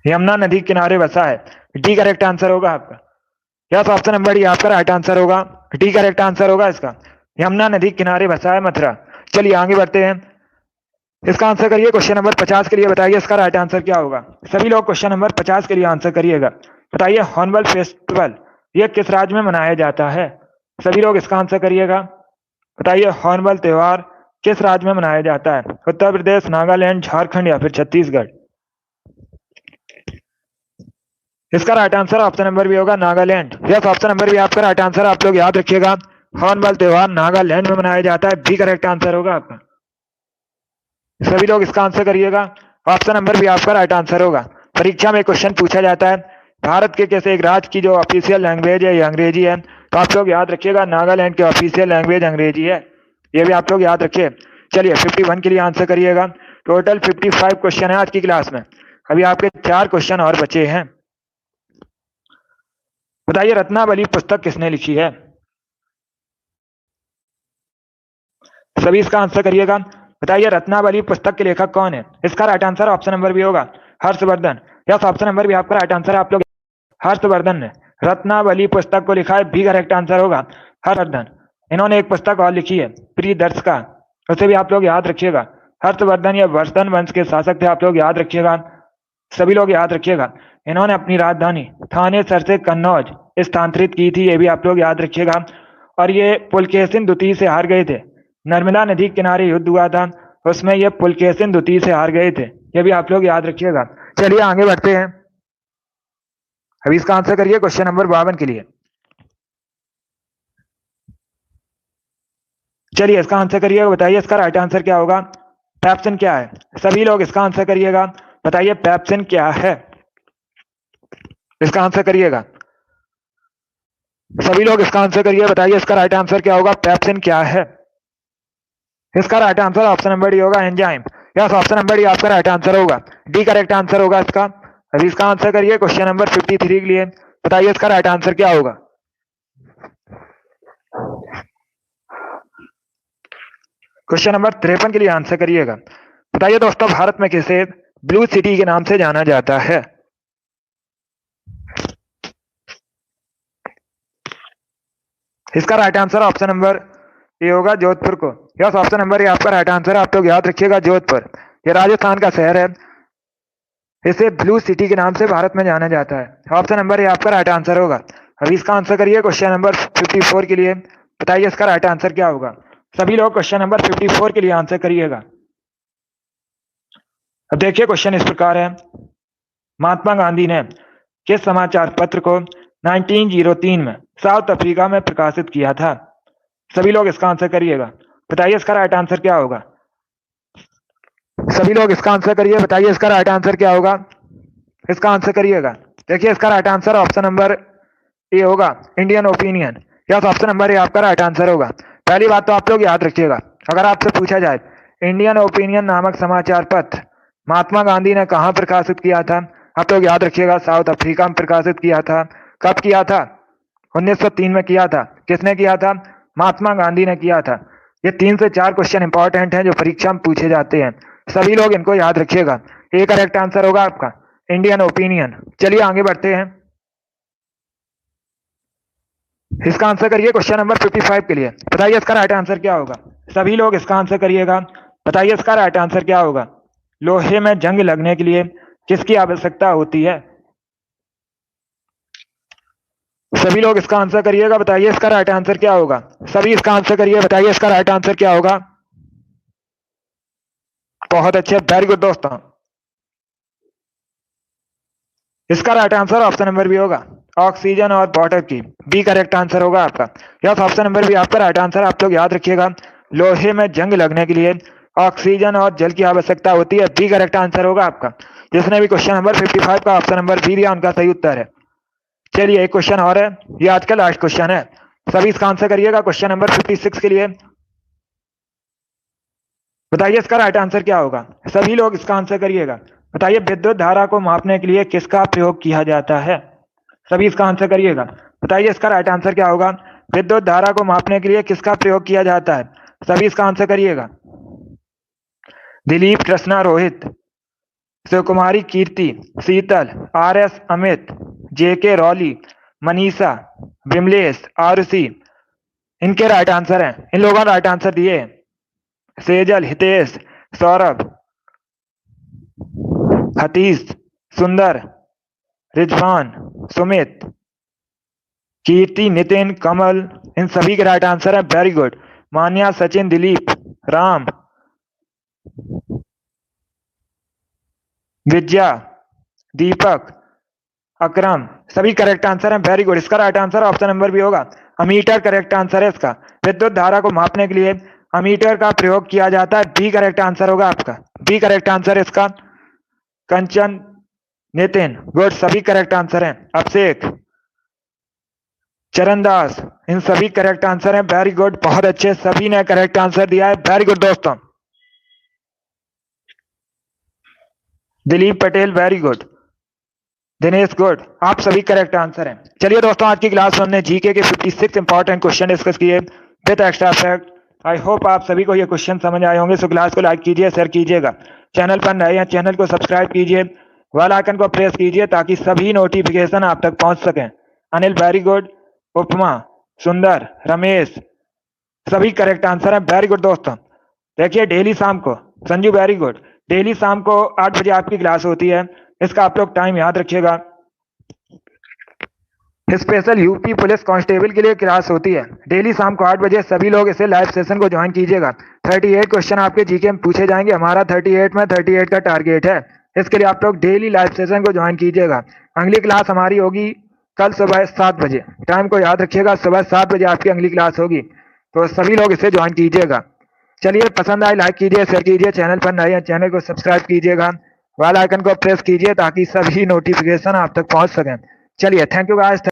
यमुना नदी किनारे बसा है। डी करेक्ट आंसर होगा आपका। यस, ऑप्शन नंबर डी आपका राइट आंसर होगा। डी करेक्ट आंसर होगा इसका। यमुना नदी किनारे बसा है मथुरा। चलिए आगे बढ़ते हैं। इसका आंसर करिए क्वेश्चन नंबर 50 के लिए। बताइए इसका राइट आंसर क्या होगा। सभी लोग क्वेश्चन नंबर 50 के लिए आंसर करिएगा। बताइए हॉर्नबिल फेस्टिवल ये किस राज्य में मनाया जाता है। सभी लोग इसका आंसर करिएगा। बताइए हॉर्नबिल त्योहार किस राज्य में मनाया जाता है। उत्तर प्रदेश, नागालैंड, झारखंड या फिर छत्तीसगढ़। इसका राइट आंसर ऑप्शन नंबर भी होगा, नागालैंड। यस, ऑप्शन नंबर भी आपका राइट आंसर। आप लोग याद रखिएगा हॉर्नबिल त्योहार नागालैंड में मनाया जाता है। बी करेक्ट आंसर होगा आपका। सभी लोग इसका आंसर करिएगा। ऑप्शन नंबर भी आपका राइट आंसर होगा। परीक्षा में क्वेश्चन पूछा जाता है भारत के कैसे एक राज्य की जो ऑफिशियल लैंग्वेज है ये अंग्रेजी है, तो आप लोग याद रखिएगा नागालैंड की ऑफिशियल लैंग्वेज अंग्रेजी है, ये भी आप लोग याद रखिए। चलिए 51 के लिए आंसर करिएगा। टोटल 55 क्वेश्चन है आज की क्लास में, अभी आपके 4 क्वेश्चन और बचे हैं। बताइए रत्नावली पुस्तक किसने लिखी है? सभी इसका आंसर करिएगा। बताइए रत्नावली पुस्तक के लेखक कौन है? इसका right answer option number B होगा Harshvardhan. Yes, option number B आपका राइट आंसर है। आप लोग हर्षवर्धन ने रत्नावली पुस्तक को लिखा है, बी करेक्ट आंसर होगा हर्षवर्धन। इन्होंने एक पुस्तक और लिखी है प्रियदर्शिका, उसे भी आप लोग याद रखिएगा। हर्षवर्धन या वर्धन वंश के शासक थे, आप लोग याद रखिएगा, सभी लोग याद रखिएगा। इन्होंने अपनी राजधानी थानेसर से कन्नौज स्थानांतरित की थी, ये भी आप लोग याद रखिएगा। और ये पुलकेशिन द्वितीय से हार गए थे, नर्मदा नदी किनारे युद्ध हुआ था, उसमें ये पुलकेशिन द्वितीय से हार गए थे, ये भी आप लोग याद रखिएगा। चलिए आगे बढ़ते हैं, अभी इसका आंसर करिए क्वेश्चन नंबर 52 के लिए। चलिए इसका आंसर करिएगा, बताइए इसका राइट आंसर क्या होगा? पेप्सिन क्या है? सभी लोग इसका आंसर करिएगा, बताइए पेप्सिन क्या है? इसका आंसर करिएगा, सभी लोग इसका आंसर करिए, बताइए इसका राइट आंसर क्या होगा? पेप्सिन क्या है? इसका right answer option number D होगा enzyme. Yes, option number D आपका राइट आंसर होगा, डी करेक्ट आंसर होगा इसका। अभी इसका आंसर करिए क्वेश्चन नंबर 53 के लिए, बताइए इसका राइट आंसर क्या होगा? क्वेश्चन नंबर 53 के लिए आंसर करिएगा। बताइए दोस्तों भारत में किसे ब्लू सिटी के नाम से जाना जाता है? इसका right answer option number A होगा जोधपुर को। यस, ऑप्शन नंबर ए आपका राइट आंसर है, आप लोग याद रखिएगा जोधपुर, ये राजस्थान का शहर है, इसे ब्लू सिटी के नाम से भारत में जाना जाता है। ऑप्शन नंबर ए आपका राइट आंसर होगा। अभी इसका आंसर करिए क्वेश्चन नंबर 54 के लिए, बताइए इसका राइट आंसर क्या होगा? सभी लोग क्वेश्चन नंबर 54 के लिए आंसर करिएगा। अब देखिए क्वेश्चन इस प्रकार है, महात्मा गांधी ने किस समाचार पत्र को 1903 में साउथ अफ्रीका में प्रकाशित किया था? सभी लोग इसका आंसर करिएगा, बताइए इसका राइट आंसर क्या होगा? सभी लोग इसका आंसर करिए, बताइए इसका राइट आंसर क्या होगा? इसका आंसर करिएगा। देखिए इसका right answer option number A होगा Indian Opinion. Yes, option number A आपका राइट आंसर होगा। पहली बात तो आप लोग याद रखिएगा, अगर आपसे पूछा जाए इंडियन ओपिनियन नामक समाचार पत्र महात्मा गांधी ने कहाँ प्रकाशित किया था, आप लोग याद रखिएगा साउथ अफ्रीका में प्रकाशित किया था। कब किया था? 1903 में किया था। किसने किया था? महात्मा गांधी ने किया था। ये 3 से 4 क्वेश्चन इंपॉर्टेंट हैं जो परीक्षा में पूछे जाते हैं, सभी लोग इनको याद रखिएगा। ए करेक्ट आंसर होगा आपका इंडियन ओपिनियन। चलिए आगे बढ़ते हैं, इसका आंसर करिए क्वेश्चन नंबर 55 के लिए, बताइए इसका राइट आंसर क्या होगा? सभी लोग इसका आंसर करिएगा, बताइए इसका राइट आंसर क्या होगा? लोहे में जंग लगने के लिए किसकी आवश्यकता होती है? सभी लोग इसका आंसर करिएगा, बताइए इसका राइट आंसर क्या होगा? सभी इसका आंसर करिए, बताइए इसका राइट आंसर क्या होगा? बहुत अच्छे, वेरी गुड दोस्तों। इसका right answer option number B होगा ऑक्सीजन और वाटर की, बी करेक्ट आंसर होगा आपका। यस, ऑप्शन नंबर बी आपका राइट आंसर, आप लोग याद रखिएगा लोहे में जंग लगने के लिए ऑक्सीजन और जल की आवश्यकता होती है, बी करेक्ट आंसर होगा आपका। जिसने भी क्वेश्चन नंबर 55 का ऑप्शन नंबर बी दिया उनका सही उत्तर है। चलिए एक क्वेश्चन और है, ये आज का लास्ट क्वेश्चन है, सभी इसका आंसर करिएगा क्वेश्चन नंबर 56 के लिए, बताइए इसका राइट आंसर क्या होगा? सभी लोग इसका आंसर करिएगा, बताइए विद्युत धारा को मापने के लिए किसका प्रयोग किया जाता है? सभी इसका आंसर करिएगा, बताइए इसका राइट आंसर क्या होगा? विद्युत धारा को मापने के लिए किसका प्रयोग किया जाता है? सभी इसका आंसर करिएगा। दिलीप, कृष्णा, रोहित, शिवकुमारी, कीर्ति, शीतल, RS, अमित, JK, रॉली, मनीषा, विमलेश, आरुषि, इनके राइट आंसर हैं, इन लोगों ने राइट आंसर दिए हैं। सेजल, हितेश, सौरभ, हतीश, सुंदर, रिजवान, सुमित, कीर्ति, नितिन, कमल, इन सभी के राइट आंसर है, वेरी गुड। मान्या, सचिन, दिलीप, राम, विद्या, दीपक, अकरम, सभी करेक्ट आंसर है, वेरी गुड। इसका राइट आंसर ऑप्शन नंबर भी होगा अमीटर, करेक्ट आंसर है इसका। विद्युत धारा को मापने के लिए अमीटर का प्रयोग किया जाता है, बी करेक्ट आंसर होगा आपका, बी करेक्ट आंसर है इसका। कंचन, नितिन, गुड, सभी करेक्ट आंसर हैं। अभिषेक, चरणदास, इन सभी करेक्ट आंसर हैं। वेरी गुड, बहुत अच्छे, सभी ने करेक्ट आंसर दिया है। वेरी गुड दोस्तों। Dilip Patel, very good. Dinesh, good, आप सभी करेक्ट आंसर हैं। चलिए दोस्तों, आज की क्लास में हमने जीके के 56 इंपॉर्टेंट क्वेश्चन डिस्कस किए with extra fact. I hope आप सभी को ये क्वेश्चन समझ आए होंगे। सो क्लास को लाइक कीजिए, शेयर कीजिएगा। चैनल पर नए हैं, चैनल को सब्सक्राइब कीजिए, बेल आइकन को प्रेस कीजिए ताकि सभी नोटिफिकेशन आप तक पहुंच सकें। Anil, very good. उपमा, सुंदर, रमेश, सभी करेक्ट आंसर है। वेरी गुड दोस्तों। देखिए डेली शाम को, संजू, वेरी गुड, डेली शाम को 8 बजे आपकी क्लास होती है। इसका आप लोग टाइम याद रखिएगा। स्पेशल यूपी पुलिस कांस्टेबल के लिए क्लास होती है डेली शाम को 8 बजे। सभी लोग इसे लाइव सेशन को ज्वाइन कीजिएगा। 38 क्वेश्चन आपके जीके में पूछे जाएंगे। हमारा 38 में 38 का टारगेट है। इसके लिए आप लोग डेली लाइव सेशन को ज्वाइन कीजिएगा। अगली क्लास हमारी होगी कल सुबह 7 बजे। टाइम को याद रखिएगा, सुबह 7 बजे आपकी अगली क्लास होगी, तो सभी लोग इसे ज्वाइन कीजिएगा। चलिए, पसंद आए लाइक कीजिए, शेयर कीजिए। चैनल पर नए हैं, चैनल को सब्सक्राइब कीजिएगा, बेल आइकन को प्रेस कीजिए ताकि सभी नोटिफिकेशन आप तक पहुंच सकें। चलिए, थैंक यू गाइस।